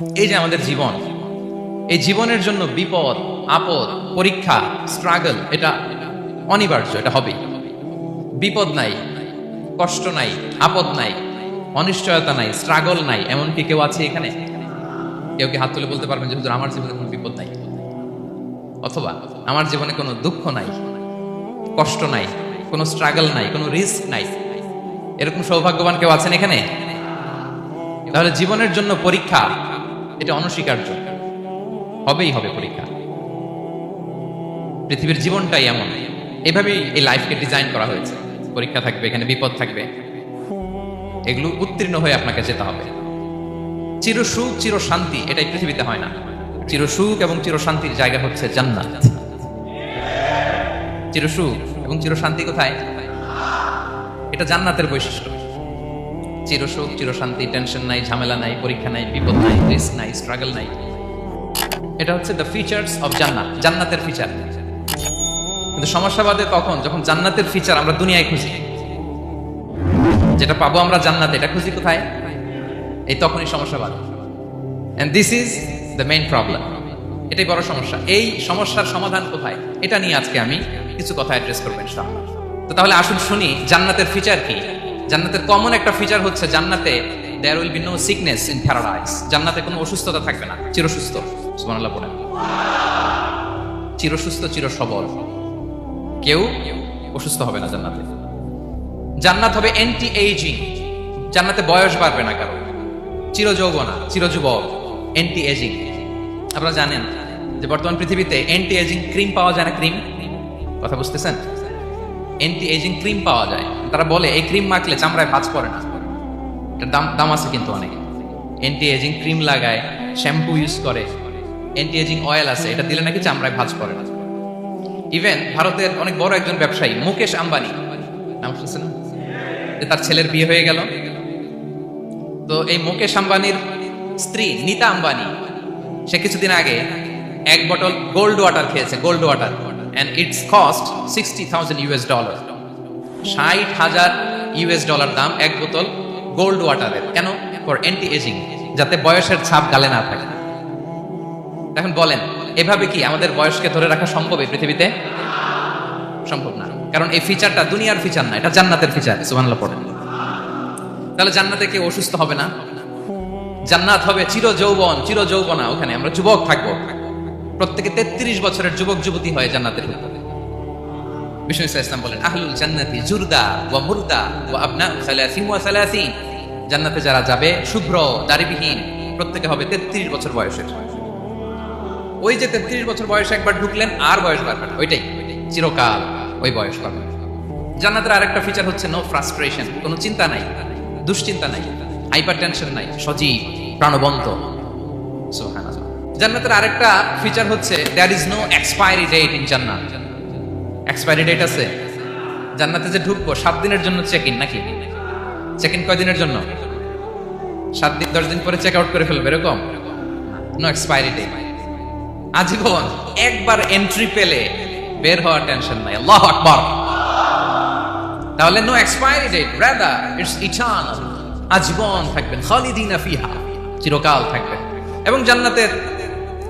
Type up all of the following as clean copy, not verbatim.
এই যে আমাদের জীবন, এই জীবনের জন্য বিপদ, আপদ, পরীক্ষা, স্ট্রাগল, এটা অনিবার্য, এটা হবেই। বিপদ নাই, কষ্ট নাই, আপদ নাই, অনিশ্চয়তা নাই, স্ট্রাগল নাই, এমনকি কেউ আছে এখানে? কেউ কি হাত তুলে বলতে পারবেন যে হুজুর আমার জীবনে কোনো বিপদ নাই, অথবা আমার জীবনে কোনো দুঃখ নাই, কষ্ট নাই, কোনো স্ট্রাগল নাই, কোনো রিস্ক নাই? এরকম সৌভাগ্যবান কেউ আছেন এখানে? তাহলে জীবনের জন্য পরীক্ষা, এটা অনস্বীকার্য, হবেই হবে পরীক্ষা। পৃথিবীর জীবনটাই এমন, এভাবেই এই লাইফকে ডিজাইন করা হয়েছে। পরীক্ষা থাকবে, এখানে বিপদ থাকবে, এগুলো উত্তীর্ণ হয়ে আপনাকে যেতে হবে। চির সুখ, চির শান্তি, এটাই পৃথিবীতে হয় না। চির সুখ এবং চির শান্তির জায়গা হচ্ছে জান্নাত। চির সুখ এবং চির শান্তি কোথায়? এটা জান্নাতের বৈশিষ্ট্য। চির সুখ, চির শান্তি, টেনশন নাই, ঝামেলা নাই, পরীক্ষা নাই, বিপদ নাই, রিস্ক নাই, স্ট্রাগল নাই। এটা হচ্ছে দ্য ফিচার্স অফ জান্নাত, জান্নাতের ফিচার। কিন্তু সমস্যা বাদে তখন যখন জান্নাতের ফিচার আমরা দুনিয়ায় খুঁজি, যেটা পাবো আমরা জান্নাতে, এটা খুঁজি কোথায়? এই তখনই সমস্যা বাদে। And this is the main problem. এটাই বড় সমস্যা। এই সমস্যার সমাধান কোথায়, এটা নিয়ে আজকে আমি কিছু কথা অ্যাড্রেস করবো ইনশাআল্লাহ। তো তাহলে আসুন শুনি জান্নাতের ফিচার কি। জান্নাতের কমন একটা ফিচার হচ্ছে জান্নাতে there will be no sickness in paradise. জান্নাতে কোনো অসুস্থতা থাকবে না, চিরসুস্থ। সুবহানাল্লাহ পড়েন। চিরসুস্থ, চির সবল, কেউ অসুস্থ হবে না জান্নাতে। জান্নাত হবে অ্যান্টি এইজিং, জান্নাতে বয়স বাড়বে না কারো। চির যৌবনা, চির যুবক, অ্যান্টি এজিং। আপনারা জানেন যে বর্তমান পৃথিবীতে অ্যান্টি এজিং ক্রিম পাওয়া যায় না? ক্রিম, কথা বুঝতেছেন? অ্যান্টি এজিং ক্রিম পাওয়া যায়। তারা বলে এই ক্রিম মাখলে চামড়ায় ভাঁজ পড়ে না। এটার দাম আছে কিন্তু অনেক। অ্যান্টি এজিং ক্রিম লাগায়, শ্যাম্পু ইউজ করে, অ্যান্টি এজিং অয়েল আছে, এটা দিলে নাকি চামড়ায় ভাঁজ পড়ে না। ইভেন ভারতের অনেক বড় একজন ব্যবসায়ী মুকেশ আম্বানি, নাম শুনছেন? যে তার ছেলের বিয়ে হয়ে গেল। তো এই মুকেশ আম্বানির স্ত্রী নীতা আম্বানি, সে কিছুদিন আগে এক বটল গোল্ড ওয়াটার খেয়েছে, gold water, and it's cost $60,000। $60,000 দাম এক বোতল গোল্ড ওয়াটারের। কেন? ফর অ্যান্টি এজিং, যাতে বয়সের ছাপ গালে না থাকে। এখন বলেন, এভাবে কি আমাদের বয়সকে ধরে রাখা সম্ভব এই পৃথিবীতে? সম্ভব না, কারণ এই ফিচারটা দুনিয়ার ফিচার না, এটা জান্নাতের ফিচার। সুবহানাল্লাহ পড়েন। তাহলে জান্নাতে কেউ অসুস্থ হবে না। জান্নাত হবে চির যৌবন, চির যৌবনা। ওখানে আমরা যুবক থাকবো, প্রত্যেকে 33 বছরের যুবক যুবতী হয়ে জান্নাতে ঢুকবে। বিষ্ণু ইসলাম বলেন, আহলুল জান্নাতি জুরদা ওয়া মুরদা ওয়া আবনাউ সালাসিন ওয়া সালাসিন। জান্নাতে যারা যাবে শুভ্র দাড়িবিহীন, প্রত্যেকে হবে 33 বছর বয়সের। ওই যে 33 বছর বয়সে একবার ঢুকলেন, আর বয়স বাড়বে না, ওইটাই চিরকাল ওই বয়স পাবে। জান্নাতের আরেকটা ফিচার হচ্ছে নো ফ্রাস্ট্রেশন, কোনো চিন্তা নাই, দুশ্চিন্তা নাই, হাইপার টেনশন নাই, সজীব প্রাণবন্ত। সুবহানাল্লাহ। জান্নাতের আরেকটা ফিচার হচ্ছে there is no expiry date in জান্নাত। এক্সপায়ারি ডেট আছে? জান্নাতে যে ঢুকবো 7 দিনের জন্য চেক ইন, নাকি? চেক ইন কয় দিনের জন্য? 7 দিন, 10 দিন পরে চেক আউট করে ফেলবে, এরকম? নো এক্সপায়ারি ডেট, আজীবন। একবার এন্ট্রি পেলে বের হওয়ার টেনশন নাই। আল্লাহু আকবার। তাহলে no expiry date, rather it's eternal, আজীবন থাকবেন, খালিদিনা ফিহা, চিরকাল থাকবেন। এবং জান্নাতের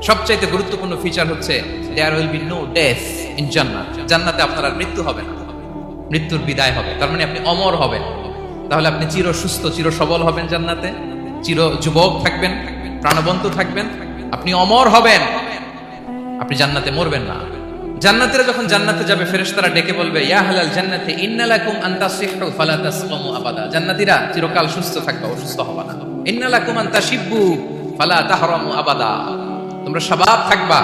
সবচাইতে গুরুত্বপূর্ণ ফিচার হচ্ছে there will be no death in জান্নাত। জান্নাতে আপনার আর মৃত্যু হবে না, মৃত্যুর বিদায় হবে। তার মানে আপনি অমর হবেন। তাহলে আপনি চির সুস্থ, চির সবল হবেন জান্নাতে, চির যুবক থাকবেন, প্রাণবন্ত থাকবেন, আপনি অমর হবেন, আপনি জান্নাতে মরবেন না। জান্নাতীরা যখন জান্নাতে যাবে, ফেরেশতারা ডেকে বলবে, ইয়া আহলাল জান্নাতি ইন্না লাকুম আন তাসিহু ফালা তাসকামু আবাদা। জান্নাতীরা চিরকাল সুস্থ থাকবে, অসুস্থ হবে না। ইন্না লাকুম আন তাশিব্বু ফালা তাহরামু আবাদা, তোমরা শাবাব থাকবা,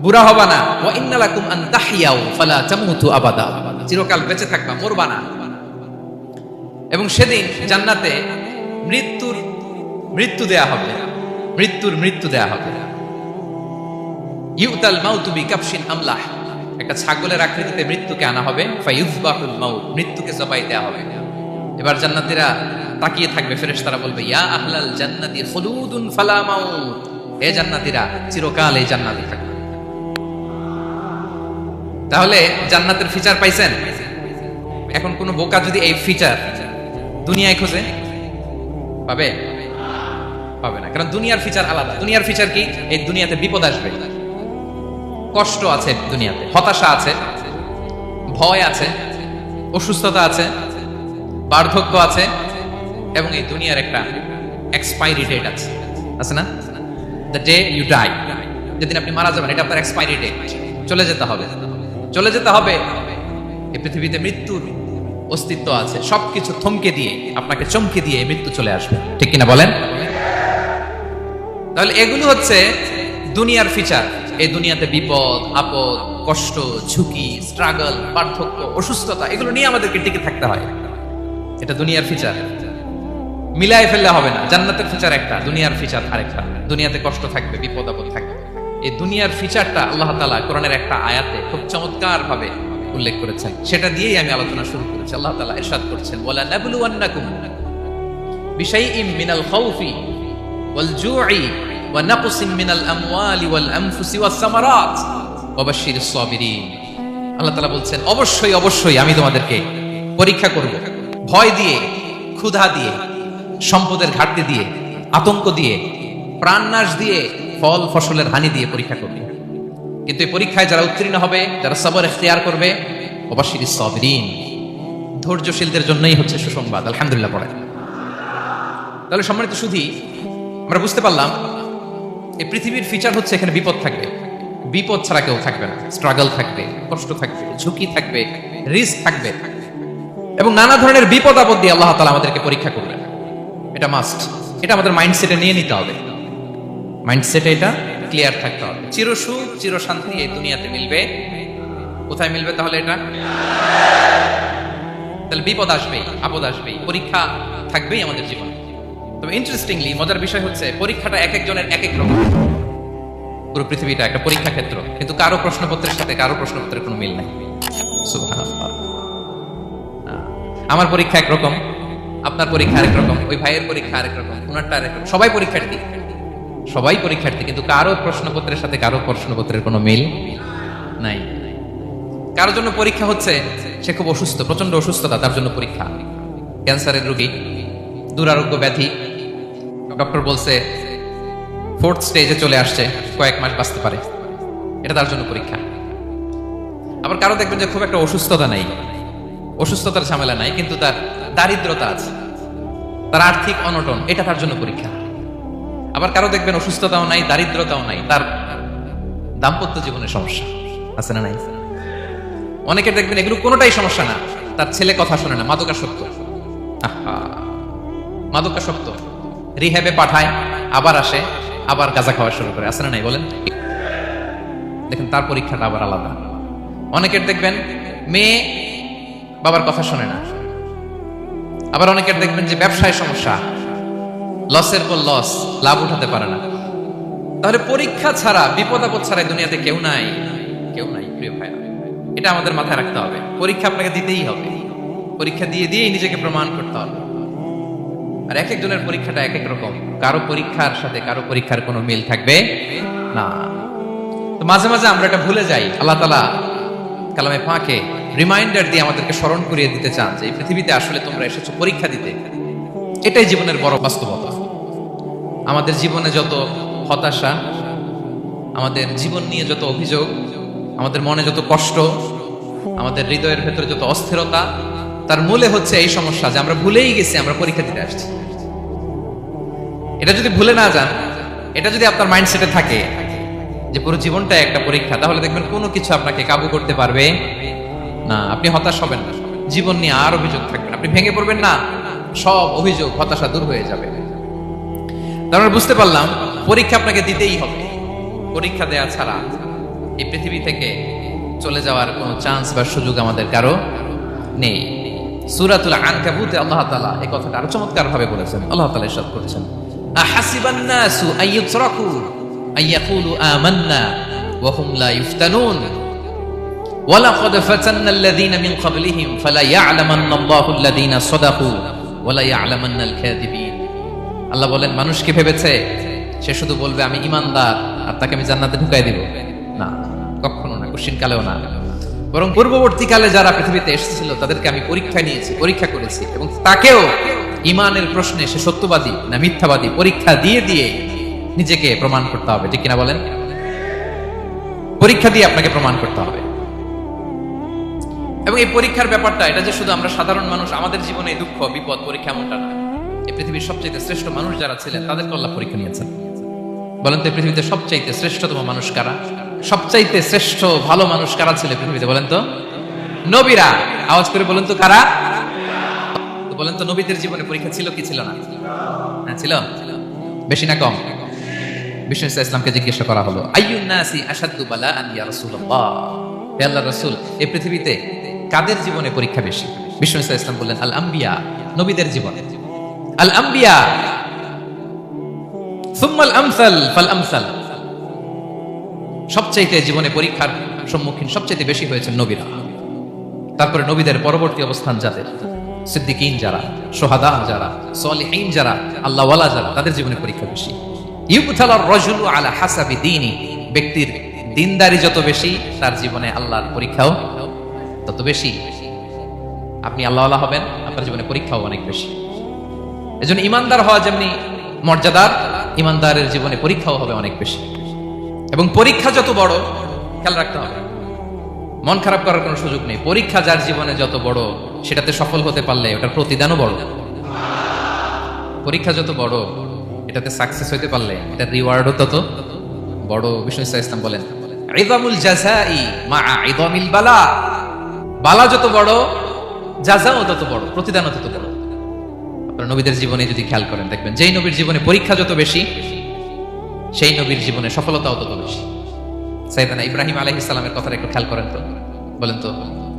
বুড়া হবা না। ওয়া ইন্না লাকুম আন তাহইয়াউ ফালা তামুতু আবাদা, চিরকাল বেঁচে থাকবা, মরবা না। এবং সেদিন জান্নাতে মৃত্যু দেয়া হবে, মৃত্যু দেয়া হবে। ইউতাল মাউতু বিকাবশিন আমলাহ, একটা ছাগলের আকৃতিতে মৃত্যুকে আনা হবে। ফায়ুযবাহুল মাউত, মৃত্যুকে জবাই দেয়া হবে। এবার জান্নাতীরা তাকিয়ে থাকবে, ফেরেশতারা বলবে, ইয়া আহলাল জান্নাতি খুলুদুন ফালা মাউত, হে জান্নাতীরা চিরকাল এই জান্নাতে থাকবে। তাহলে জান্নাতের ফিচার পাইছেন। এখন কোন বোকা যদি এই ফিচার দুনিয়ায় খোঁজে, পাবে? পাবে না, কারণ দুনিয়ার ফিচার আলাদা। দুনিয়ার ফিচার কি? এই দুনিয়াতে বিপদ আসবে, কষ্ট আছে, দুনিয়াতে হতাশা আছে, ভয় আছে, অসুস্থতা আছে, বার্ধক্য আছে, এবং এই দুনিয়ার একটা এক্সপায়ারি ডেট আছে, আছে না? দ্য ডে ইউ ডাই, যেদিন আপনি মারা যাবেন, এটা আপনার এক্সপায়ারি ডেট। চলে যেতে হবে, চলে যেতে হবে। এই পৃথিবীতে মৃত্যুর অস্তিত্ব আছে, সবকিছু থমকে দিয়ে, আপনাকে চমকে দিয়ে মৃত্যু চলে আসবে, ঠিক কিনা বলেন? তাহলে এগুলো হচ্ছে দুনিয়ার ফিচার। এই দুনিয়াতে বিপদ আপদ, কষ্ট, ঝুঁকি, স্ট্রাগল, পার্থক্য, অসুস্থতা, এগুলো নিয়ে আমাদেরকে টিকে থাকতে হয়। এটা দুনিয়ার ফিচার, মিলাই ফেললে হবে না। জান্নাতের ফিচার একটা, দুনিয়ার ফিচার আরেকটা। দুনিয়াতে কষ্ট থাকবে, বিপদ আপদ থাকবে। এই দুনিয়ার ফিচারটা আল্লাহ তাআলা কোরআনের একটা আয়াতে খুব চমৎকার ভাবে উল্লেখ করেছেন। সেটা দিয়েই আমি আলোচনা শুরু করেছি। আল্লাহ তাআলা ইরশাদ করছেন, ওয়ালা নাবলুওয়ান্নাকুম বিশাইইম মিনাল খাউফি ওয়াল জু'i ওয়া নাকসিম মিনাল আমওয়ালি ওয়াল আনফুসি ওয়াস সামারাত ওয়া বাশশিরিস সাবিরিন। আল্লাহ তাআলা বলছেন, অবশ্যই অবশ্যই আমি তোমাদেরকে পরীক্ষা করব, ভয় দিয়ে, ক্ষুধা দিয়ে, সম্পদের ঘাটতি দিয়ে, আতঙ্ক দিয়ে, প্রাণনাশ দিয়ে, ফল ফসলের হানি দিয়ে পরীক্ষা করবে। কিন্তু এই পরীক্ষায় যারা উত্তীর্ণ হবে, যারা সবর ইখতিয়ার করবে, ওয়াবাশশিরিস সাবিরিন, ধৈর্যশীলদের জন্যই হচ্ছে সুসংবাদ। আলহামদুলিল্লাহ পড়ে। তাহলে সম্মানিত সুধী, আমরা বুঝতে পারলাম এই পৃথিবীর ফিচার হচ্ছে এখানে বিপদ থাকবে, বিপদ ছাড়া কেউ থাকবে না। স্ট্রাগল থাকবে, কষ্ট থাকবে, ঝুঁকি থাকবে, রিস্ক থাকবে, এবং নানা ধরনের বিপদ আপদ দিয়ে আল্লাহ তাআলা আমাদেরকে পরীক্ষা করবেন। এটা মাস্ট, এটা আমাদের মাইন্ডসেটে নিয়ে নিতে হবে। মাইন্ডসেটে এটা ক্লিয়ার থাকতে হবে। চিরসুখ চিরশান্তি এই দুনিয়াতে মিলবে, কোথায় মিলবে তাহলে? এটা তাহলে বিপদ আসবেই, আপদ আসবেই, পরীক্ষা থাকবেই আমাদের জীবনে। তবে ইন্টারেস্টিংলি মজার বিষয় হচ্ছে, পরীক্ষাটা এক একজনের এক এক রকম। পুরো পৃথিবীটা একটা পরীক্ষা ক্ষেত্র, কিন্তু কারো প্রশ্নপত্রের সাথে কারো প্রশ্নপত্রের কোনো মিল নাই। সুবহানাল্লাহ। আমার পরীক্ষা একরকম, আপনার পরীক্ষা আরেক রকম, ওই ভাইয়ের পরীক্ষা আরেক রকম, ওনারটা আরেক রকম। সবাই পরীক্ষার্থী, সবাই পরীক্ষার্থী, কিন্তু কারো প্রশ্নপত্রের সাথে কারো প্রশ্নপত্রের কোনো মিল নাই। কারোর জন্য পরীক্ষা হচ্ছে সে খুব অসুস্থ, প্রচন্ড অসুস্থতা, তার জন্য পরীক্ষা। ক্যান্সারের রোগী, দুরারোগ্য ব্যাধি, ডক্টর বলছে 4th স্টেজে চলে আসছে, কয়েক মাস বাঁচতে পারে, এটা তার জন্য পরীক্ষা। আবার কারো দেখবেন যে খুব একটা অসুস্থতা নাই, অসুস্থতার ঝামেলা নাই, কিন্তু তার দারিদ্রতা আছে, তার আর্থিক অনটন, এটা তার জন্য পরীক্ষা। আবার কারো দেখবেন অসুস্থতাও নাই, দারিদ্রতাও নাই, তার দাম্পত্য জীবনের সমস্যা আছে না নাই? অনেকের দেখবেন এগুলো কোনোটাই সমস্যা না, তার ছেলে কথা শোনে না, মাদকাসক্ত। মাদকাসক্ত, রিহ্যাবে পাঠায়, আবার আসে, আবার গাঁজা খাওয়া শুরু করে, আছে না নাই বলেন? দেখেন তার পরীক্ষাটা আবার আলাদা। অনেকের দেখবেন মেয়ে বাবার কথা শোনে না। আবার অনেকের দেখবেন যে ব্যবসায় সমস্যা, লসের পর লস, লাভ উঠাতে পারে না। তাহলে পরীক্ষা ছাড়া, বিপদ আপদ ছাড়া দুনিয়াতে কেউ নাই, কেউ নাই প্রিয় ভাইরা। এটা আমাদের মাথায় রাখতে হবে। পরীক্ষা আপনাকে দিতেই হবে, পরীক্ষা দিয়ে দিয়েই নিজেকে প্রমাণ করতে হবে। আর এক একজনের পরীক্ষাটা এক এক রকম, কারো পরীক্ষার সাথে কারো পরীক্ষার কোনো মিল থাকবে না। তো মাঝে মাঝে আমরা এটা ভুলে যাই। আল্লাহ তাআলা কালামে পাকে রিমাইন্ডার দিয়ে আমাদেরকে স্মরণ করিয়ে দিতে চান যে এই পৃথিবীতে আসলে তোমরা এসেছো পরীক্ষা দিতে। এটাই জীবনের বড় বাস্তবতা। আমাদের জীবনে যত হতাশা, আমাদের জীবন নিয়ে যত অভিযোগ, আমাদের মনে যত কষ্ট, আমাদের হৃদয়ের ভেতরে যত অস্থিরতা, তার মূলে হচ্ছে এই সমস্যা যে আমরা ভুলেই গেছি আমরা পরীক্ষা দিতে আসছি। এটা যদি ভুলে না যান, এটা যদি আপনার মাইন্ডসেটে থাকে যে পুরো জীবনটা একটা পরীক্ষা, তাহলে দেখবেন কোনো কিছু আপনাকে কাবু করতে পারবে না। আপনি হতাশ হবেন না, জীবন নিয়ে আর অভিযোগ থাকবে না, আপনি ভেঙে পড়বেন না, সব অভিযোগ হতাশা দূর হয়ে যাবে। তারপর বুঝতে পারলাম পরীক্ষা আপনাকে দিতেই হবে। পরীক্ষা দেয়া ছাড়া এই পৃথিবী থেকে চলে যাওয়ার কোনো চান্স বা সুযোগ আমাদের কারো নেই। সূরাতুল আনকাবুতে আল্লাহ তাআলা এই কথাটা আরো চমৎকার ভাবে বলেছেন। আল্লাহ তাআলা ইরশাদ করেছেন, আহাসিবান নাসু আইয়ুতরাকু আইয়াকুলু আমান্না ওয়া হুম লা ইফতানুন ওয়ালাকাদ ফাতান্নাল্লাযীনা মিন ক্বাবলিহিম ফালা ইয়া'লামান্নাল্লাহুল্লাযীনা সাদাকু ওয়া লা ইয়া'লামান্নাল কাযিবিন। আল্লাহ বলেন, মানুষ কি ভেবেছে সে শুধু বলবে আমি ঈমানদার আর তাকে আমি জান্নাতে ঢুকাই দিব? না, কখনো না, কোশ্চিন কালেও না। বরং পূর্ববর্তীকালে যারা পৃথিবীতে এসেছিল তাদেরকে আমি পরীক্ষা নিয়েছি, পরীক্ষা করেছি, এবং তাকেও ইমানের প্রশ্নে সে সত্যবাদী না মিথ্যাবাদী পরীক্ষা দিয়ে দিয়ে নিজেকে প্রমাণ করতে হবে, ঠিক কিনা বলেন? পরীক্ষা দিয়ে আপনাকে প্রমাণ করতে হবে। এবং এই পরীক্ষার ব্যাপারটা, এটা যে শুধু আমরা সাধারণ মানুষ আমাদের জীবনে দুঃখ বিপদ পরীক্ষা এমনটা না। এই পৃথিবীর সবচেয়ে শ্রেষ্ঠ মানুষ যারা ছিলেন তাদেরকে আল্লাহ পরীক্ষা নিয়েছেন। বলেন তো, এই পৃথিবীতে সবচাইতে শ্রেষ্ঠতম মানুষ কারা? সবচাইতে শ্রেষ্ঠ ভালো মানুষ কারা ছিল পৃথিবীতে? বলেন তো, নবীরা। আওয়াজ করে বলেন তো, কারা? বলেন তো, নবীদের জীবনে পরীক্ষা ছিল কি ছিল না? হ্যাঁ, ছিল। বেশি না কম? বিষ্ণু ইসলামকে জিজ্ঞাসা করা হলো, আইয়ুন নাসি আশাদ্দু বালাআন ইয়া রাসূলুল্লাহ, হে আল্লাহর রাসূল, এই পৃথিবীতে কাদের জীবনে পরীক্ষা বেশি? বিষ্ণু ইসলাম বললেন, আল আম্বিয়া, নবীদের জীবনে। আল আম্বিয়া সুম্মাল আমসাল ফাল আমসাল, সবচাইতে জীবনে পরীক্ষার সম্মুখীন সবচাইতে বেশি হয়েছেন নবীরা। তারপরে নবীদের পরবর্তী অবস্থান যাদের, সিদ্দিকিন যারা, সোহাদা যারা, সলিহিন যারা, আল্লাহওয়ালা যারা, তাদের জীবনে পরীক্ষা বেশি। ইউবতালার রাজুলু আলা হাসাবি দীনি, ব্যক্তির দিনদারি যত বেশি তার জীবনে আল্লাহর পরীক্ষাও তত বেশি। আপনি আল্লাহওয়ালা হবেন, আপনার জীবনে পরীক্ষাও অনেক বেশি। এজন্য ইমানদার হওয়া যেমনি মর্যাদার, ইমানদারের জীবনে পরীক্ষাও হবে অনেক বেশি। এবং পরীক্ষা যত বড়, খেয়াল রাখতে হবে, মন খারাপ করার কোনো সুযোগ নেই। পরীক্ষা যার জীবনে যত বড়, সেটাতে সফল হতে পারলে ওটার প্রতিদানও বড়। পরীক্ষা যত বড়, এটাতে সাকসেস হইতে পারলে এটার রিওয়ার্ডও তত বড়। বিষ্ণু ইসলাম বলেন, ইযামুল জাযাই মাআ ইযামিল বালা, বালা যত বড় জাযাও তত বড়, প্রতিদানও তত বড়। আপনারা নবীদের জীবনে যদি খেয়াল করেন, দেখবেন যেই নবীর জীবনে পরীক্ষা যত বেশি, সেই নবীর জীবনে সফলতাও তত বেশি। সাইয়েদনা ইব্রাহিম আলাইহিস সালামের কথাটা একটু খেয়াল করেন তো, বলেন তো,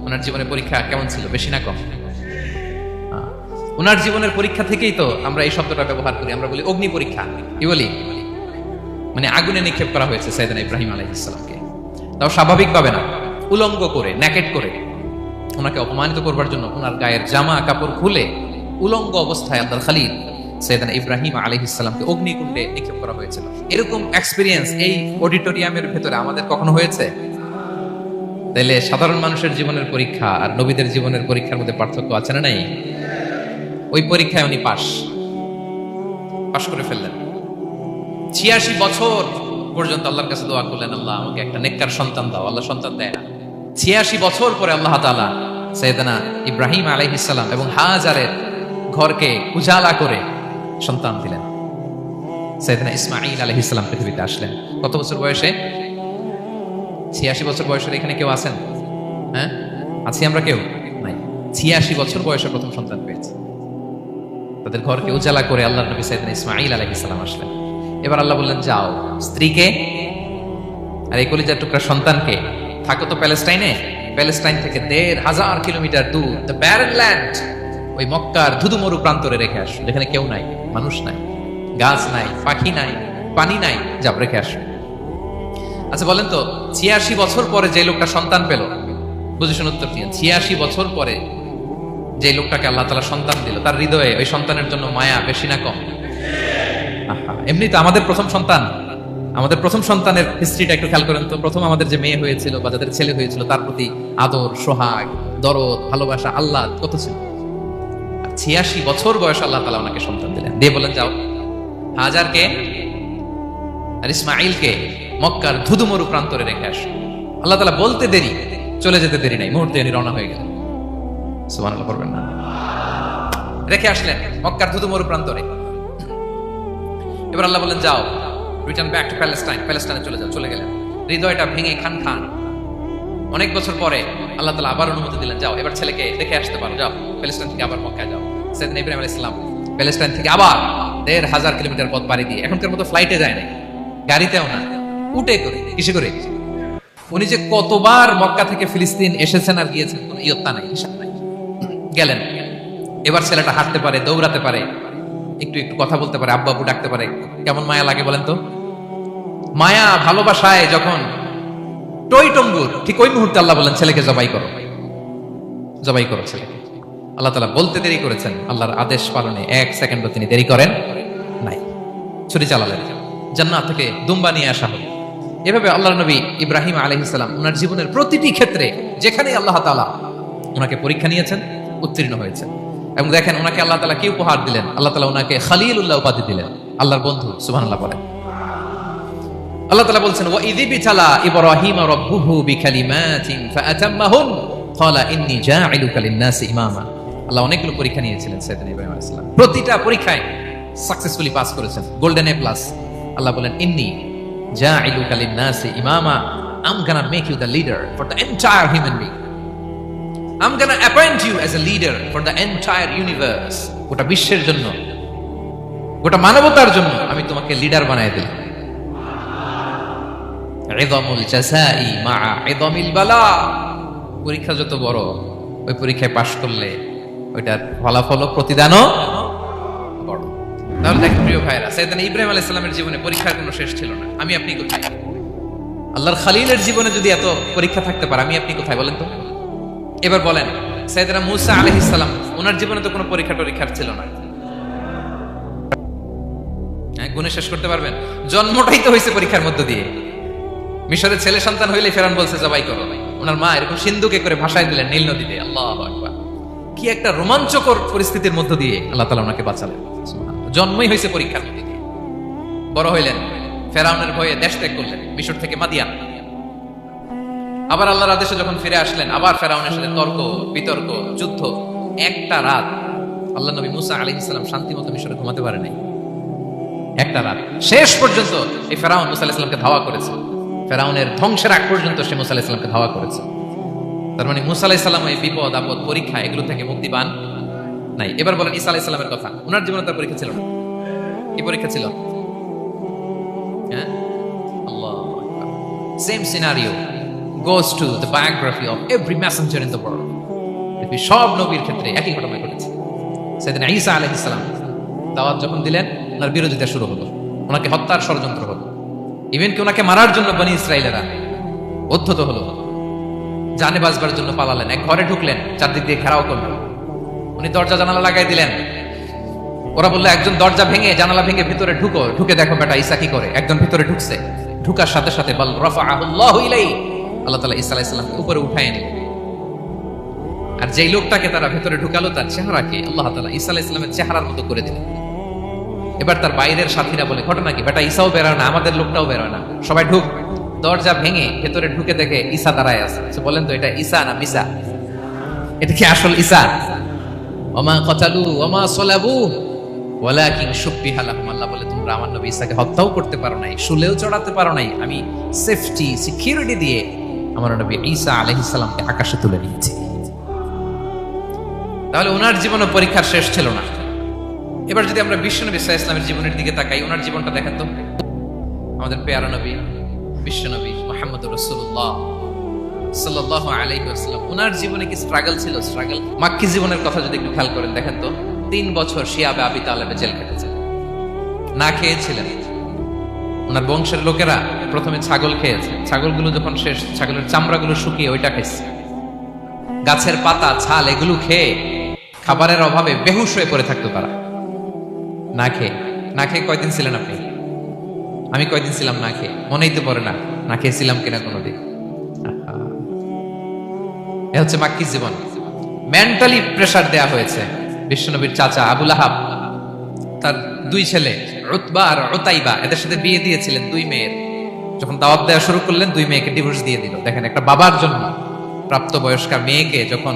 ওনার জীবনে পরীক্ষা কেমন ছিল? বেশি না কম? ওনার জীবনের পরীক্ষা থেকেই তো আমরা এই শব্দটা ব্যবহার করি। আমরা বলি অগ্নি পরীক্ষা। কি বলি? মানে আগুনে নিক্ষেপ করা হয়েছে সাইয়েদনা ইব্রাহিম আলাইহিস সালামকে। তাও স্বাভাবিকভাবে না, উলঙ্গ করে, ন্যাকেট করে, ওনাকে অপমানিত করবার জন্য ওনার গায়ের জামা কাপড় খুলে উলঙ্গ অবস্থায় আল্লাহর খলিল সাইয়েদনা ইব্রাহিম আলাইহিস সালামকে অগ্নিকুণ্ডে নিক্ষেপ করা হয়েছিল। এরকম এক্সপেরিয়েন্স এই অডিটোরিয়ামের ভেতরে আমাদের কখনো হয়েছে? তাইলে সাধারণ মানুষের জীবনের পরীক্ষা আর নবীদের জীবনের পরীক্ষার মধ্যে পার্থক্য আছে না নাই? ওই পরীক্ষায় উনি পাশ করে ফেললেন। 86 বছর পর্যন্ত আল্লাহর কাছে দোয়া করলেন, আল্লাহ আমাকে একটা নেককার সন্তান দাও। আল্লাহ সন্তান দেয় না। 86 বছর পরে আল্লাহ তাআলা সাইয়েদনা ইব্রাহিম আলাইহিস সালাম এবং হাজারের ঘরকে উজালা করে সন্তান দিলেন। সাইয়েদনা ইসমাঈল আলাইহিস সালাম পৃথিবীতে আসলেন কত বছর বয়সে? 86 বছর বয়সের এখানে কেউ আছেন? হ্যাঁ, আছি আমরা? কেউ নাই। 86 বছর বয়সে প্রথম সন্তান পেয়েছে। তাদের ঘরকে উজালা করে আল্লাহর নবী সাইয়েদনা ইসমাঈল আলাইহিস সালাম আসলেন। এবার আল্লাহ বললেন, যাও স্ত্রীকে আর এই কলিজার টুকরা সন্তানকে, থাকো তো প্যালেস্টাইনে, প্যালেস্টাইন থেকে 1500 কিলোমিটার দূর, দ্য ব্যারেন ল্যান্ড, ওই মক্কার ধুধুমরু প্রান্তরে রেখে আসো, যেখানে কেউ নাই, মানুষ নাই, গাছ নাই, পাখি নাই, পানি নাই, যাব রেখে আসো। আচ্ছা বলেন তো, 86 বছর পরে যে লোকটা সন্তান পেল, বুঝে শুনে উত্তর দিয়ে, 86 বছর পরে যে লোকটাকে আল্লাহ তাআলা সন্তান দিল, তার হৃদয়ে ওই সন্তানের জন্য মায়া বেশি না কম? এমনি তো আমাদের প্রথম সন্তানের হিস্ট্রিটা একটু খেয়াল করেন তো। প্রথম আমাদের যে মেয়ে হয়েছিল বা যাদের ছেলে হয়েছিল, তার প্রতি আদর, সোহাগ, দরদ, ভালোবাসা, আল্লাহ কত ছিল। 86 বছর বয়স আল্লাহ তাআলা ওনাকে সন্তান দিলেন, দিয়ে বলেন, যাও হাজারকে আর ইসমাঈলকে মক্কার ধুধুমরু প্রান্তরে রেখে আসো। আল্লাহ তাআলা বলতে দেরি, চলে যেতে দেরি নাই, মুহূর্তে উনি রওনা হয়ে গেলেন। সুবহানাল্লাহ পড়বেন না? রেখে আসলেন মক্কার ধুধুমরু প্রান্তরে। এবার আল্লাহ বলেন, যাও রিটার্ন ব্যাক টু প্যালেস্টাইন, প্যালেস্টাইনে চলে যাও। চলে গেলেন, হৃদয়টা ভেঙে খান। অনেক বছর পরে আল্লাহ তাআলা আবার অনুমতি দিলেন, যাও এবার ছেলেকে দেখে আসতে পারো, যাও প্যালেস্টাইন থেকে আবার মক্কায় যাও। সাইয়েদনা ইব্রাহিম আলাইহিস সালাম প্যালেস্টাইন থেকে আবার 1500 কিলোমিটার পথ পাড়ি দিয়ে, এখনকার মতো ফ্লাইটে যায় না, গাড়িতেও না, উটে করে। কিসে করে? উনি যে কতবার মক্কা থেকে ফিলিস্তিন এসেছেন আর গিয়েছেন, কোনো ইয়ত্তা নাই, হিসাব নাই। গেলেন, এবার ছেলেটা হাঁটতে পারে, দৌড়াতে পারে, একটু কথা বলতে পারে, আব্বু আব্বু ডাকতে পারে। কেমন মায়া লাগে বলেন তো? মায়া ভালোবাসায় যখন টইটম্বুর, ঠিক ওই মুহূর্তে আল্লাহ বলেন, ছেলেকে জবাই করো ছেলেকে। আল্লাহ তাআলা বলতে দেরি করেছেন, আল্লাহর আদেশ পালনে 1 সেকেন্ডও তিনি দেরি করেন নাই। ছুরি চালালেন, জান্নাত থেকে দুম্বা নিয়ে আসা হলো। এভাবে আল্লাহর নবী ইব্রাহিম আলাইহিস সালাম ওনার জীবনের প্রতিটি ক্ষেত্রে যেখানে আল্লাহ তাআলা ওনাকে পরীক্ষা নিয়েছেন, উত্তীর্ণ হয়েছেন। এবং দেখেন ওনাকে আল্লাহ তাআলা কি উপহার দিলেন, আল্লাহ তাআলা ওনাকে খলিলুল্লাহ উপাধি দিলেন, আল্লাহর বন্ধু। সুবহানাল্লাহ বলেন। আল্লাহ তাআলা বলছেন ওয়া ইযি বিতালা ইব্রাহিম রাব্বুহু বিকালিমাতিন ফাআতাম্মাহুন ক্বালা ইন্নী জাঈলুকা লিন-নাসি ইমামা। আল্লাহ অনেকগুলো পরীক্ষা নিয়েছিলেন সাইয়েদনা ইব্রাহিম আলাইহিস সালাম, প্রতিটা পরীক্ষায় সাকসেসফুলি পাস করেছেন, গোল্ডেন এ প্লাস। আল্লাহ বলেন ইন্নী জাঈলুকা লিন-নাসি ইমামা, I'm gonna make you the leader for the entire human being. I'm gonna appoint you as a leader for the entire universe. গোটা বিশ্বের জন্য, গোটা মানবতার জন্য আমি তোমাকে লিডার বানায় দিলাম। ইযামুল জাযাই মা'a ইযামিল বালা। পরীক্ষা যত বড়, ওই পরীক্ষায় পাশ করলে ওইটার ফলাফল প্রতিদানও বড়। তাহলে দেখেন প্রিয় ভাইরা, সাইয়েদনা ইব্রাহিম আলাইহিস সালামের জীবনে পরীক্ষার কোনো শেষ ছিল না। আমি আপনি কোথায়? আল্লাহর খলিলের জীবনে যদি এত পরীক্ষা থাকতে পারে, আমি আপনি কোথায় বলেন তো? এবার বলেন, সাইয়েদনা মূসা আলাইহিস সালাম, ওনার জীবনে তো কোনো পরীক্ষার ছিল না। গুণে শেষ করতে পারবেন? জন্মটাই তো হয়েছে পরীক্ষার মধ্য দিয়ে। মিশরের ছেলে সন্তান হইলে ফেরাউন বলছে জবাই করো, ওনার মা এরকম সিন্ধুকে করে ভাসায় দিলেন নীল নদীতে। আল্লাহু আকবার, কি একটা রোমাঞ্চকর পরিস্থিতির মধ্য দিয়ে আল্লাহ তাআলা ওনাকে বাঁচালেন। জন্মই হয়েছে পরীক্ষার মধ্যে দিয়ে। বড় হইলেন, ফেরাউনের ভয়ে দেশ ত্যাগ করলেন, মিশর থেকে মাদিয়ান। আবার আল্লাহর আদেশে যখন ফিরে আসলেন, আবার ফেরাউনের সাথে তর্ক বিতর্ক, যুদ্ধ। একটা রাত আল্লাহ নবী মুসা আলাইহিস সালাম শান্তি মতো মিশরে ঘুমাতে পারে নাই। একটা রাত শেষ পর্যন্ত এই ফেরাউন মুসা আলাইহিস সালামকে ধাওয়া করেছে। ফেরাউনের ধ্বংসের আগ পর্যন্ত সে মুসা আলাইহিস সালামকে ধাওয়া করেছে। তার মানে মুসা আলাইহিস সালাম এই বিপদ আপদ পরীক্ষা এগুলো থেকে মুক্তি পান নাই। এবার বলেন ঈসা আলাইহিস সালামের কথা, ওনার জীবনে তার পরীক্ষা ছিল না। কি পরীক্ষা ছিল? হ্যাঁ, আল্লাহু আকবার। Same scenario goes to the biography of every messenger in the world. দেখি সব নবীর ক্ষেত্রে একই ঘটনা ঘটেছে। সাইয়েদনা ঈসা আলাইহিস সালাম দাওয়াত যখন দিলেন, ওনার বিরোধিতা শুরু হলো, ওনাকে হত্যার ষড়যন্ত্র হলো। ইভেন কি ওনাকে মারার জন্য বনি ইসরাইলেরা উদ্ধত হলো, জানে বাঁচবার জন্য পালালেন। এক ঘরে ঢুকলেন, চারদিক দিয়ে ঘেরাও করলেন, উনি দরজা জানালা লাগাই দিলেন। ওরা বললো একজন দরজা ভেঙে জানালা ভেঙে ভিতরে ঢুকো, ঢুকে দেখো বেটা ঈসা কি করে। একজন ভিতরে ঢুকছে, ঢুকার সাথে সাথে বল রাফাআহুল্লাহু ইলাইহি, আল্লাহ তাআলা ঈসা আলাইহিস সালামকে উপরে উঠায় নিলেন। আর যেই লোকটাকে তারা ভিতরে ঢুকালো, তার চেহারাকে আল্লাহ তাআলা ঈসা আলাইহিস সালামের চেহারার মতো করে দিলেন। এবার তার বাইরের সাথীরা বলে, ঘটনা কি বেটা? ঈসাও বেরোয় না, আমাদের লোকটাও বেরোয় না, সবাই ঢুক। দরজা ভেঙে ভেতরে ঢুকে দেখে ঈসা দাঁড়ায় আছে। বলেন তো এটা ঈসা না মিসা? এটা কি আসল ঈসা? ওমা কতালু ওমা সলাবু ওয়ালাকিন শুব্বিহা লাহুম। আল্লাহ বলে তোমরা আমার নবী ঈসাকে হত্যাও করতে পারো নাই, শুলেও চড়াতে পারো নাই, আমি সেফটি সিকিউরিটি দিয়ে আমার নবী ঈসা আলাইহিস সালামকে আকাশে তুলে নিয়েছি। তাহলে ওনার জীবনে পরীক্ষার শেষ ছিল না। এবার যদি আমরা বিশ্বনবী সাল্লাল্লাহু আলাইহি ওয়াসাল্লামের জীবনের দিকে তাকাই, ওনার জীবনটা দেখেন তো। আমাদের পেয়ারা নবী বিশ্বনবী মুহাম্মদুর রাসূলুল্লাহ সাল্লাল্লাহু আলাইহি ওয়াসাল্লাম, ওনার জীবনে কি স্ট্রাগল ছিল? স্ট্রাগল। মাক্কি জীবনের কথা যদি একটু খেয়াল করেন, দেখেন তো 3 বছর শিয়াবে আবি তালেবে জেল কেটেছেন, না খেয়েছিলেন। ওনার বংশের লোকেরা প্রথমে ছাগল খেয়েছে, ছাগলগুলো যখন শেষ, ছাগলের চামড়াগুলো শুকিয়ে ওইটা খেয়েছে। গাছের পাতা ছাল এগুলো খেয়ে খাবারের অভাবে বেহুশ হয়ে পড়ে থাকতো তারা। না খেয়ে কয়দিন ছিলেন আপনি? আমি কয়দিন ছিলাম না খেয়ে? মনেই তো পড়ে না, না খেয়েছিলাম কিনা কোনোদিন। এ হচ্ছে মাক্কি জীবন। মেন্টালি প্রেসার দেয়া হয়েছে। বিশ্বনবীর চাচা আবু লাহাব, তার 2 ছেলে উতবা আর উতাইবা, এদের সাথে বিয়ে দিয়েছিলেন 2 মেয়ের। যখন দাওয়াত দেওয়া শুরু করলেন, 2 মেয়েকে ডিভোর্স দিয়ে দিল। দেখেন, একটা বাবার জন্য প্রাপ্তবয়স্কা মেয়েকে যখন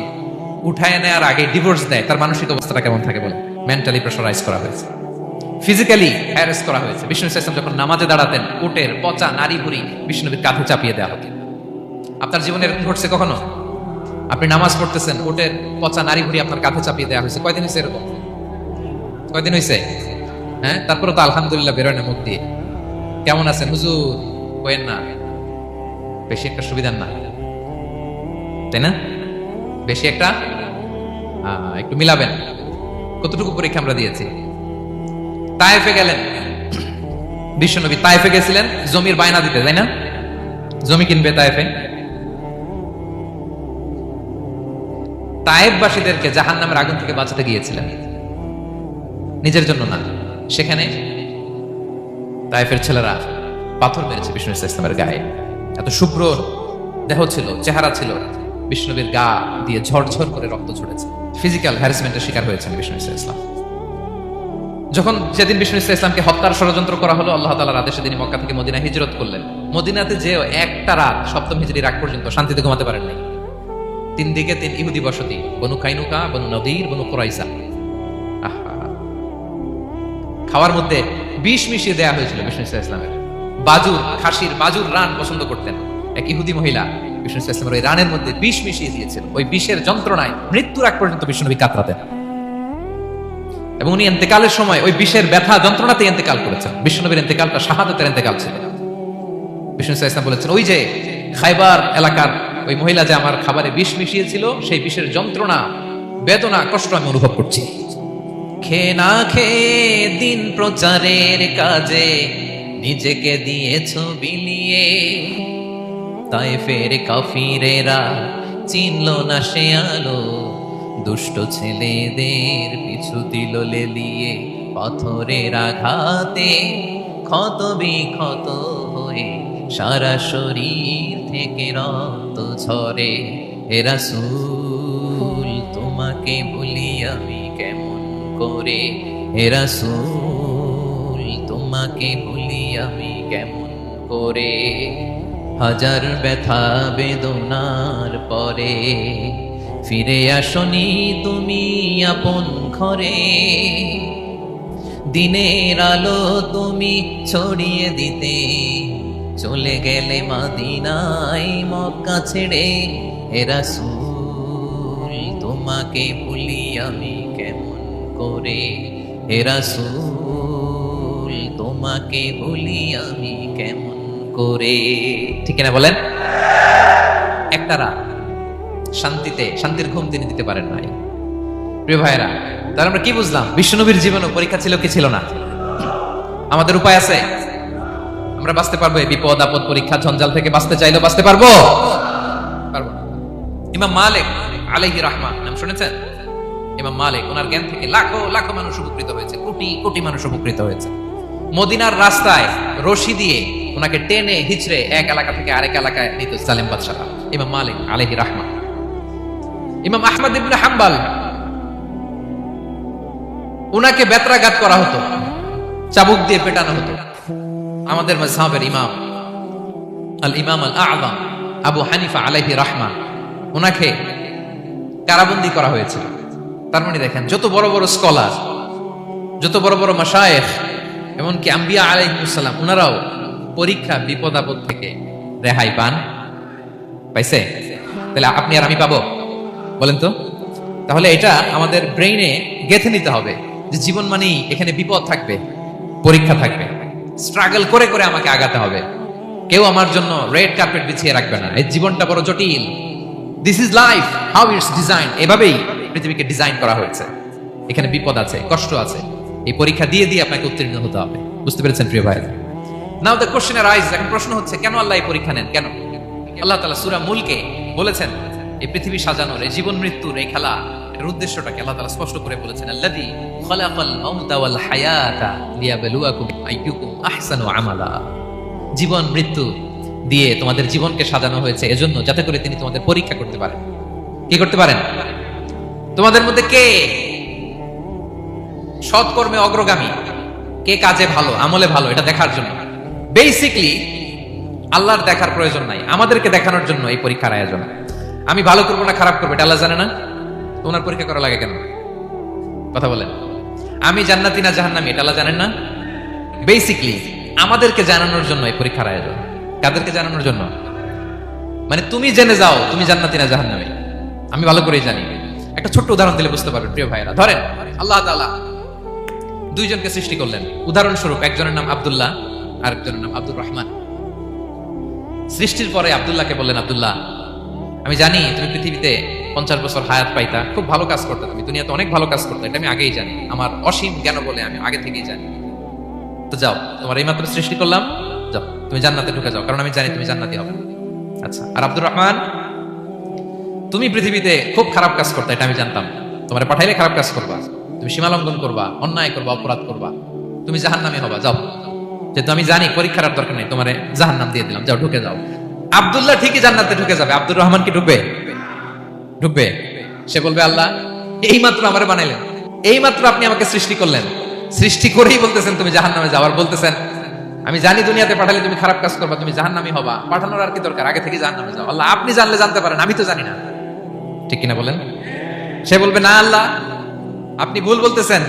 উঠায় নেওয়ার আগে ডিভোর্স দেয়, তার মানসিক অবস্থাটা কেমন থাকে বলে? মেন্টালি প্রেসারাইজ করা হয়েছে, ফিজিক্যালি হ্যারাস করা হয়েছে। বিষ্ণু ইসলাম যখন নামাজে দাঁড়াতেন, উটের পচা নারী ভুড়ি বিষ্ণুনবীর কাঁধে চাপিয়ে দেওয়া হতো। আপনার জীবনে এরকম ঘটছে কখনো? আপনি নামাজ পড়তেছেন, উটের পচা নারী ভুড়ি আপনার কাঁধে চাপিয়ে দেওয়া হয়েছে। কয়দিন হয়েছে এরকম? কয়দিন হয়েছে? হ্যাঁ, তারপরে তো আলহামদুলিল্লাহ বেরোয় না মুখ দিয়ে। কেমন আছেন হুজুর? কইেন না, বেশি একটা সুবিধার না, তাই না? বেশি একটা একটু মিলাবেন। কতটুকু পরীক্ষা আমরা দিয়েছি। তায়েফে গেলেন বিশ্বনবী, তায়েফে গেছিলেন জমির বায়না দিতে, তাই না? জমি কিনবে তায়েফে। তায়েফবাসীদেরকে জাহান্নামের আগুন থেকে বাঁচাতে গিয়েছিলেন, নিজের জন্য না। সেখানে তায়েফের ছেলেরা পাথর মেরেছে বিষ্ণু ইসলামের গায়ে। এত শুভ্র দেহ ছিল, চেহারা ছিল, বিষ্ণুবীর গা দিয়ে ঝরঝর করে রক্ত ঝরেছে। ফিজিক্যাল হ্যারাসমেন্টের শিকার হয়েছেন বিষ্ণু ইসলাম। যখন যেদিন বিষ্ণু ইসলামকে হত্যার ষড়যন্ত্র করা হলো, আল্লাহ তাআলার আদেশে তিনি মক্কা থেকে মদিনা হিজরত করলেন। মদিনাতে যে একটা রাত, সপ্তম হিজরির আগ পর্যন্ত শান্তিতে ঘুমাতে পারেন নাই। তিন দিকে তিন ইহুদি বসতি, বনু কাইনুকা, বনু নদীর, বনু কুরাইজা। খাওয়ার মধ্যে বিষ মিশিয়ে দেয়া হয়েছিল বিষ্ণু ইসলামের। বাজুর, খাসির বাজুর রান পছন্দ করতেন। এক ইহুদি মহিলা বিষ্ণু ইসলামের ওই রানের মধ্যে বিষ মিশিয়ে দিয়েছিল। ওই বিষের যন্ত্রণায় মৃত্যুর আগ পর্যন্ত বিষ্ণুনবী কাতরাতেন এবং উনি ইন্তেকালের সময় ওই বিষের ব্যথা যন্ত্রণাতে ইন্তেকাল করেছেন। বিষ্ণুনবীর ইন্তেকালটা শাহাদাতের ইন্তেকাল ছিল। বিষ্ণু ইসলাম বলেছেন, ওই যে খাইবার এলাকার ওই মহিলা যে আমার খাবারে বিষ মিশিয়েছিল, সেই বিষের যন্ত্রণা, বেদনা, কষ্ট আমি অনুভব করছি। খেয়ে না খেয়ে দিন প্রচারের কাজে নিজেকে দিয়েছ বিলিয়ে, তায়েফের কাফিরেরা চিনল না সে আলো, দুষ্ট ছেলেদের পিছু দিল লেলিয়ে, পাথরের আঘাতে ক্ষত বিক্ষত হয়ে সারা শরীর থেকে রক্ত ঝরে। হে রাসূল তোমাকে ভুলি আমি কেমন করে, হে রাসূল তোমাকে ভুলি আমি কেমন করে। হাজার ব্যথা বেদনার পরে ফিরে আসনি তুমি আপন ঘরে, দিনের আলো তুমি ছড়িয়ে দিতে চলে গেলে মদিনায় মক্কা ছেড়ে। হে রাসূল তোমাকে ভুলি আমি কেমন করে, হে রাসূল তোমাকে ভুলি আমি কেমন করে। ঠিক না বলেন? একটা রাত শান্তির ঘুম তিনি দিতে পারেন নাই। প্রিয় ভাইরা, তাহলে আমরা কি বুঝলাম? বিশ্বনবীর জীবনে পরীক্ষা ছিল কি ছিল না? আমাদের উপায় আছে? আমরা বাঁচতে পারবো এই বিপদ আপদ পরীক্ষা ঝঞ্ঝাল থেকে? বাঁচতে চাইলেও বাঁচতে পারবো? পারবো না। ইমাম মালিক আলাইহি রাহমা নাম শুনেছেন? ইমাম মালিক, ওনার জ্ঞান থেকে লাখো লাখো মানুষ উপকৃত হয়েছে, কোটি কোটি মানুষ উপকৃত হয়েছে। মদিনার রাস্তায় রশি দিয়ে ওনাকে টেনে হিচড়ে এক এলাকা থেকে আরেক এলাকায় নিত সালেম বাদশাহ। ইমাম মালিক আলাইহি রাহমা। ইমাম আহমদ ইবনে হাম্বল, উনাকে বেত্রাঘাত করা হতো, চাবুক দিয়ে পেটানো হতো। আমাদের মাযহাবের ইমাম আল ইমাম আল আযম আবু হানিফা আলাইহি রাহমা, উনাকে কারাবন্দী করা হয়েছিল। তার মানে দেখেন, যত বড় বড় স্কলার, যত বড় বড় মাশায়েখ, এমনকি আম্বিয়া আলাইহিস সালাম, উনারাও পরীক্ষা বিপদ আপদ থেকে রেহাই পাইছে। তাহলে আপনি আর আমি পাবো? বলেন তো। তাহলে এটা আমাদের ব্রেইনে গেঁথে নিতে হবে যে জীবন মানেই এখানে বিপদ থাকবে, পরীক্ষা থাকবে, স্ট্রাগল করে করে আমাকে আগাতে হবে। কেউ আমার জন্য রেড কার্পেট বিছিয়ে রাখবে না। এই জীবনটা বড় জটিল। This is life, how it's design. এভাবেই পৃথিবীকে ডিজাইন করা হয়েছে। এখানে বিপদ আছে, কষ্ট আছে। এই পরীক্ষা দিয়ে দিয়ে আপনাকে উত্তীর্ণ হতে হবে। বুঝতে পেরেছেন প্রিয় ভাই? নাও দ্য কোশ্চেন আরাইজ, এখন প্রশ্ন হচ্ছে, কেন আল্লাহ এই পরীক্ষা নেন? কেন? আল্লাহ তাআলা সূরা মুলকে বলেছেন, এই পৃথিবী সাজানোর, এই জীবন মৃত্যুর এই খেলা, এর উদ্দেশ্যটাকে আল্লাহ তাআলা স্পষ্ট করে বলেছেন, আল্লাযী খালাকাল মাউতা ওয়াল হায়াতা লিয়াবলুয়াকুম আইয়ুকুম আহসানু আমালা। জীবন মৃত্যু দিয়ে তোমাদের জীবনকে সাজানো হয়েছে এজন্য, যাতে করে তিনি তোমাদের পরীক্ষা করতে পারেন। কি করতে পারেন? তোমাদের মধ্যে কে সৎকর্মে অগ্রগামী, কে কাজে ভালো, আমলে ভালো, এটা দেখার জন্য। বেসিকলি আল্লাহর দেখার প্রয়োজন নাই, আমাদেরকে দেখানোর জন্য এই পরীক্ষার আয়োজন। আমি ভালো করবো না খারাপ করবো এটা আল্লাহ জানে না? তোমার পরীক্ষা করা লাগে কেন? কথা বলেন। আমি জান্নাতি না জাহান্নামী এটা আল্লাহ জানেন না? বেসিকলি আমাদেরকে জানানোর জন্য এই পরীক্ষার আয়োজন। কাদেরকে জানানোর জন্য? মানে তুমি জেনে যাও তুমি জান্নাতি না জাহান্নামী। আমি ভালো করেই জানি। একটা ছোট্ট উদাহরণ দিলে বুঝতে পারবেন প্রিয় ভাইরা। ধরেন আল্লাহ তাআলা দুইজনকে সৃষ্টি করলেন। উদাহরণস্বরূপ, একজনের নাম আব্দুল্লাহ, আরেকজনের নাম আব্দুর রহমান। সৃষ্টির পরে আব্দুল্লাহকে বললেন, আব্দুল্লাহ, আমি জানি তুমি পৃথিবীতে 50 বছর হায়াত পাইতা, খুব ভালো কাজ করতে, তুমি দুনিয়াতে অনেক ভালো কাজ করতে, এটা আমি আগেই জানি, আমার অসীম জ্ঞান বলে আমি আগে থেকেই জানি। তো যাও, তোমার এইমাত্র সৃষ্টি করলাম, যাও তুমি জান্নাতে ঢুকে যাও, কারণ আমি জানি তুমি জান্নাতি হবে। আচ্ছা, আর আব্দুর রহমান, তুমি পৃথিবীতে খুব খারাপ কাজ করতে, এটা আমি জানতাম, তোমার পাঠাইলে খারাপ কাজ করবা, তুমি সীমা লঙ্ঘন করবা, অন্যায় করবা, অপরাধ করবা, তুমি জাহান্নামী হবা, যাও। যেহেতু আমি জানি পরীক্ষার আর দরকার নেই, তোমারে জাহান্নাম দিয়ে দিলাম, যাও ঢুকে যাও। আব্দুল্লাহ ঠিকই জান্নাতে ঢুকে যাবে, আব্দুর রহমান কি ঢুকবে? ঢুকবে। সে বলবে, আল্লাহ এইমাত্র আমারে বানাইলেন, এইমাত্র আপনি আমাকে সৃষ্টি করলেন, সৃষ্টি করেই বলতেছেন তুমি জাহান্নামে যাওয়ার, বলতেছেন আমি জানি দুনিয়াতে পাঠালে তুমি খারাপ কাজ করবা, তুমি জাহান্নামী হবা, পাঠানোর আর কি দরকার, আগে থেকে জাহান্নামে যাও। আল্লাহ আপনি জানলে জানতে পারেন, আমি তো জানি না। ঠিক কিনা বলেন? সে বলবে না আল্লাহ আপনি ভুল বলতেছেন,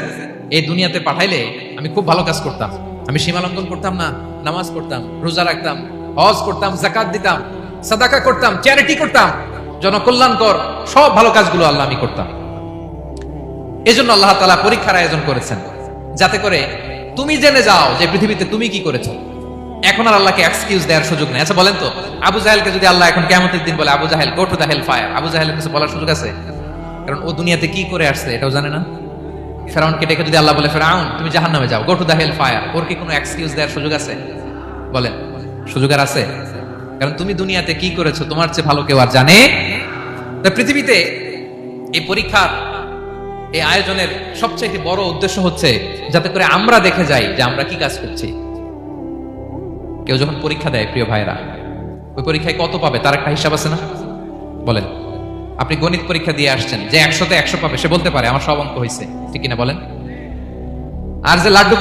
এই দুনিয়াতে পাঠাইলে আমি খুব ভালো কাজ করতাম, আমি সীমা লঙ্ঘন করতাম না, নামাজ পড়তাম, রোজা রাখতাম, হজ করতাম, যাকাত দিতাম, সাদাকা করতাম, চ্যারিটি করতাম, জনকল্যাণকর সব ভালো কাজগুলো আল্লাহ আমি করতাম। এজন্য আল্লাহ তাআলা পরীক্ষার আয়োজন করেছেন, যাতে করে তুমি জেনে যাও যে পৃথিবীতে তুমি কি করেছো। এখন আর আল্লাহকে এক্সকিউজ দেওয়ার সুযোগ নেই। আচ্ছা বলেন তো, আবু জাহেলকে যদি আল্লাহ এখন কিয়ামতের দিন বলে Abu Jahl go to the hell fire, Abu জাহেলের কাছে বলার সুযোগ আছে? কারণ ও দুনিয়াতে কি করে আসছে এটাও জানে না। ফেরাউনকে ডেকে যদি আল্লাহ বলে ফেরাউন তুমি জাহান্নামে যাও, go to the hell fire, ওর কি কোনো এক্সকিউজ দেওয়ার সুযোগ আছে? বলেন, সুযোগ আর আছে? কারণ তুমি দুনিয়াতে কি করেছো তোমার চেয়ে ভালো কেউ আর জানে। তা পৃথিবীতে এই পরীক্ষার এই আয়োজনের সবচেয়ে বড় উদ্দেশ্য হচ্ছে যাতে করে আমরা দেখে যাই যে আমরা কি কাজ করছি। কেউ যখন পরীক্ষা দেয় প্রিয় ভাইরা, ওই পরীক্ষায় কত পাবে তার একটা হিসাব আছে না? বলেন, আপনি গণিত পরীক্ষা দিয়ে আসছেন, যে 100তে 100 পাবে সে বলতে পারে আমার সব অঙ্ক হয়েছে, ঠিক কিনা বলেন? আর যে লাড্ডু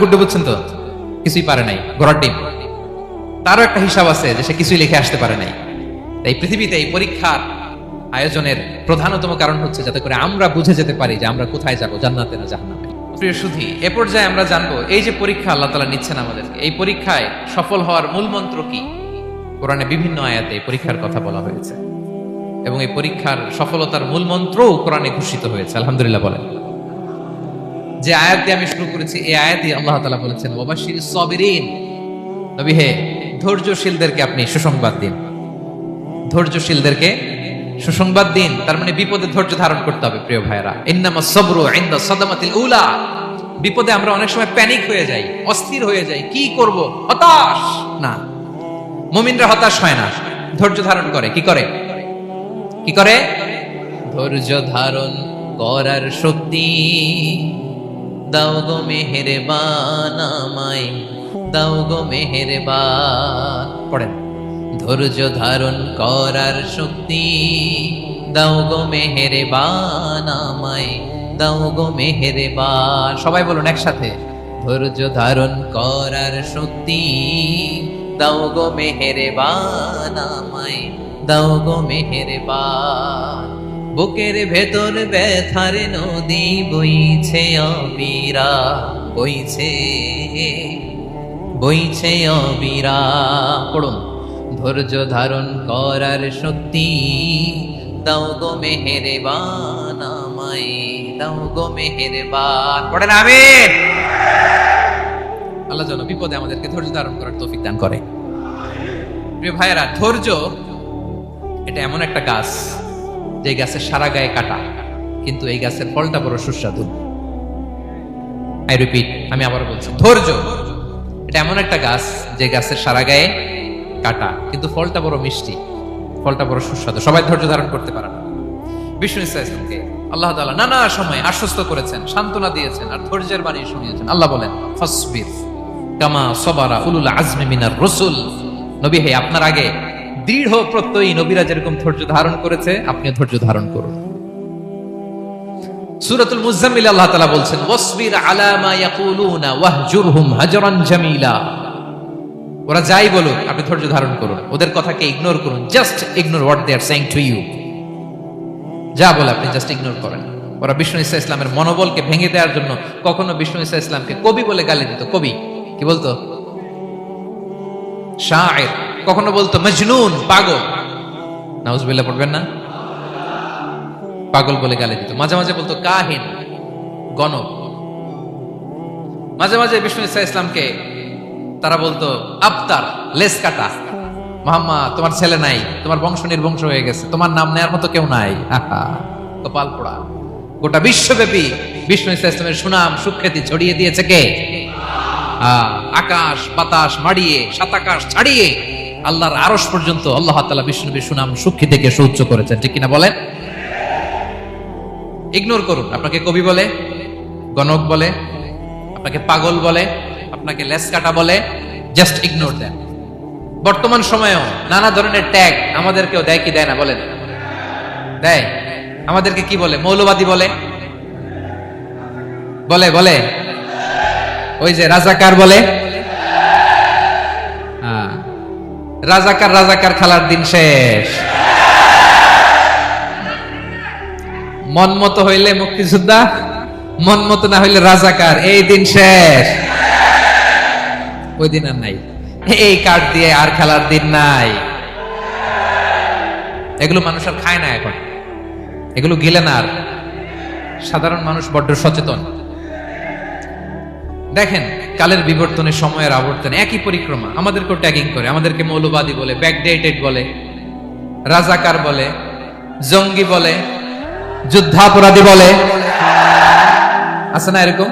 গুড্ডু বুঝছেন তো, কিছুই পারে নাই, ঘোড়ার ডিম, তারও একটা হিসাব আছে যে সে কিছুই লিখে আসতে পারে নাই। তাই পৃথিবীতে এই পরীক্ষার আয়োজনের প্রধানতম কারণ হচ্ছে যাতে করে আমরা বুঝে যেতে পারি যে আমরা কোথায় যাব, জান্নাতে না জাহান্নামে। প্রিয় সুধী, এ পর্যায়ে আমরা জানবো এই যে পরীক্ষা আল্লাহ তাআলা নিচ্ছেন আমাদেরকে, এই পরীক্ষায় সফল হওয়ার মূল মন্ত্র কি। কোরআনে বিভিন্ন আয়াতে পরীক্ষার কথা বলা হয়েছে এবং এই পরীক্ষার সফলতার মূল মন্ত্রও কোরআনে ঘোষিত হয়েছে। আলহামদুলিল্লাহ বলেন। যে আয়াত দিয়ে আমি শুরু করেছি এই আয়াতে আল্লাহ তাআলা বলেছেন ওয়াবাশশিরিস সাবিরিন, নবী হে ধৈর্যশীলদেরকে আপনি সুসংবাদ দিন, ধৈর্যশীলদেরকে সুসংবাদ দিন। তার মানে বিপদে ধৈর্য ধারণ করতে হবে প্রিয় ভাইরা। ইন্নামাস সাবরু ইনদা সাদামাতিল উলা, বিপদে আমরা অনেক সময় প্যানিক হয়ে যাই, অস্থির হয়ে যাই, কি করব, হতাশ না। মুমিনরা হতাশ হয় না, ধৈর্য ধারণ করে। কি করে? কি করে? ধৈর্য ধারণ করার শক্তি দাও গো মেহেরবান আমায়, দাও গো মেহেরবান। পড়েন, ধৈর্য ধারণ করার শক্তি দাও গো মেহেরবান আমায়, দাও গো মেহেরবান। সবাই বলুন একসাথে, ধৈর্য ধারণ করার শক্তি দাও গো মেহেরবান আমায়, দাও গো মেহেরবান। বুকের ভেতর ব্যথার নদী বইছে অবিরা, বইছে বইছে অবিরা। পড়ুন, ধৈর্য ধারণ করার শক্তি দাও গো মেহেরবান আমায়, দাও গো মেহেরবান। পড়েন আমিন। আল্লাহ যেন বিপদে আমাদেরকে ধৈর্য ধারণ করার তৌফিক দান করে। প্রিয় ভাইয়েরা, ধৈর্য এটা এমন একটা গাছ যে গাছের সারা গায়ে কাটা, কিন্তু এই গাছের ফলটা বড় সুস্বাদু। আই রিপিট, আমি আবার বলছি, ধৈর্য এটা এমন একটা গাছ যে গাছের সারা গায়ে কাটা, কিন্তু ফলটা বড় মিষ্টি, ফলটা বড় সুস্বাদু। সবাই ধৈর্য ধারণ করতে পারে না। বিষ্ণু ইসলামকে আল্লাহ তাআলা নানা সময় আশ্বস্ত করেছেন, সান্ত্বনা দিয়েছেন, আর ধৈর্যের বাণী শুনিয়েছেন। আল্লাহ বলেন ফাসবির কামা সাবারা উলুল আজমি মিনার রাসূল, নবী হে আপনার আগে দৃঢ় প্রত্যয়ী নবীরা যেরকম ধৈর্য ধারণ করেছে আপনি ধৈর্য ধারণ করুন। সূরাতুল মুজাম্মিল আল্লাহ তাআলা বলছেন ওয়াসবির আলা মা ইয়াকুলুনা ওয়াহজুরহুম হাজরান জামিলা, ওরা যাই বলুক আপনি ধৈর্য ধারণ করুন, ওদের কথাকে ইগনোর করুন, just ignore what they are saying to you. যা বলে আপনি জাস্ট ইগনোর করেন। ওরা বিষ্ণু ঈসা ইসলামের মনোবলকে ভেঙে দেওয়ার জন্য কখনো বিষ্ণু ঈসা ইসলামকে কবি বলে গালি দিত। কবি কি বলতো? শায়ের। কখনো বলতো মজনুন, পাগল। নাউজুবিল্লাহ পড়বেন না? পাগল বলে গালি দিত। মাঝে মাঝে বলতো কাহিন, গণক। মাঝে মাঝে বিষ্ণু ঈসা ইসলামকে তারা বলতো আবতার, লেস কাটা। মুহাম্মদ তোমার ছেলে নাই, তোমার বংশ নির্বংশ হয়ে গেছে, তোমার নাম নেয়ার মতো কেউ নাই। কপাল পোড়া। গোটা বিশ্বব্যাপী বিষ্ণু ঈসা ইসলামের সুনাম সুখ্যাতি ছড়িয়ে দিয়েছে কে? আকাশ বাতাস মাড়িয়ে, সাত আকাশ ছাড়িয়ে আল্লাহর আরশ পর্যন্ত আল্লাহ তাআলা বিষ্ণু নবীর সুনাম সুখ্যাতিকে সুউচ্চ করেছেন। ঠিক কিনা বলেন? ইগনোর করুন। আপনাকে কবি বলে, গণক বলে, আপনাকে পাগল বলে, আপনাকে লেস কাটা বলে, জাস্ট ইগনোর দেন। বর্তমান সময়েও নানা ধরনের ট্যাগ আমাদেরকেও দেয় কি দেয় না বলেন? দেয়। আমাদেরকে কি বলে? মৌলবাদী বলে, বলে বলে ওই যে রাজাকার বলে। রাজাকার রাজাকার খেলার দিন শেষ। মন মতো হইলে মুক্তিযোদ্ধা, মন মতো না হইলে রাজাকার, এই দিন শেষ। ওই দিন আর নাই, এই কার্ড দিয়ে আর খেলার দিন নাই। এগুলো মানুষ আর খায় না এখন, এগুলো গিলে না আর। সাধারণ মানুষ বড্ড সচেতন। দেখেন কালের বিবর্তনে, সময়ের আবর্তনে একই পরিক্রমা আমাদেরকেও ট্যাগিং করে, আমাদেরকে মৌলবাদী বলে, ব্যাকডেটেড বলে, রাজাকার বলে, জঙ্গি বলে, যুদ্ধাপরাধী বলে। আছে না এরকম?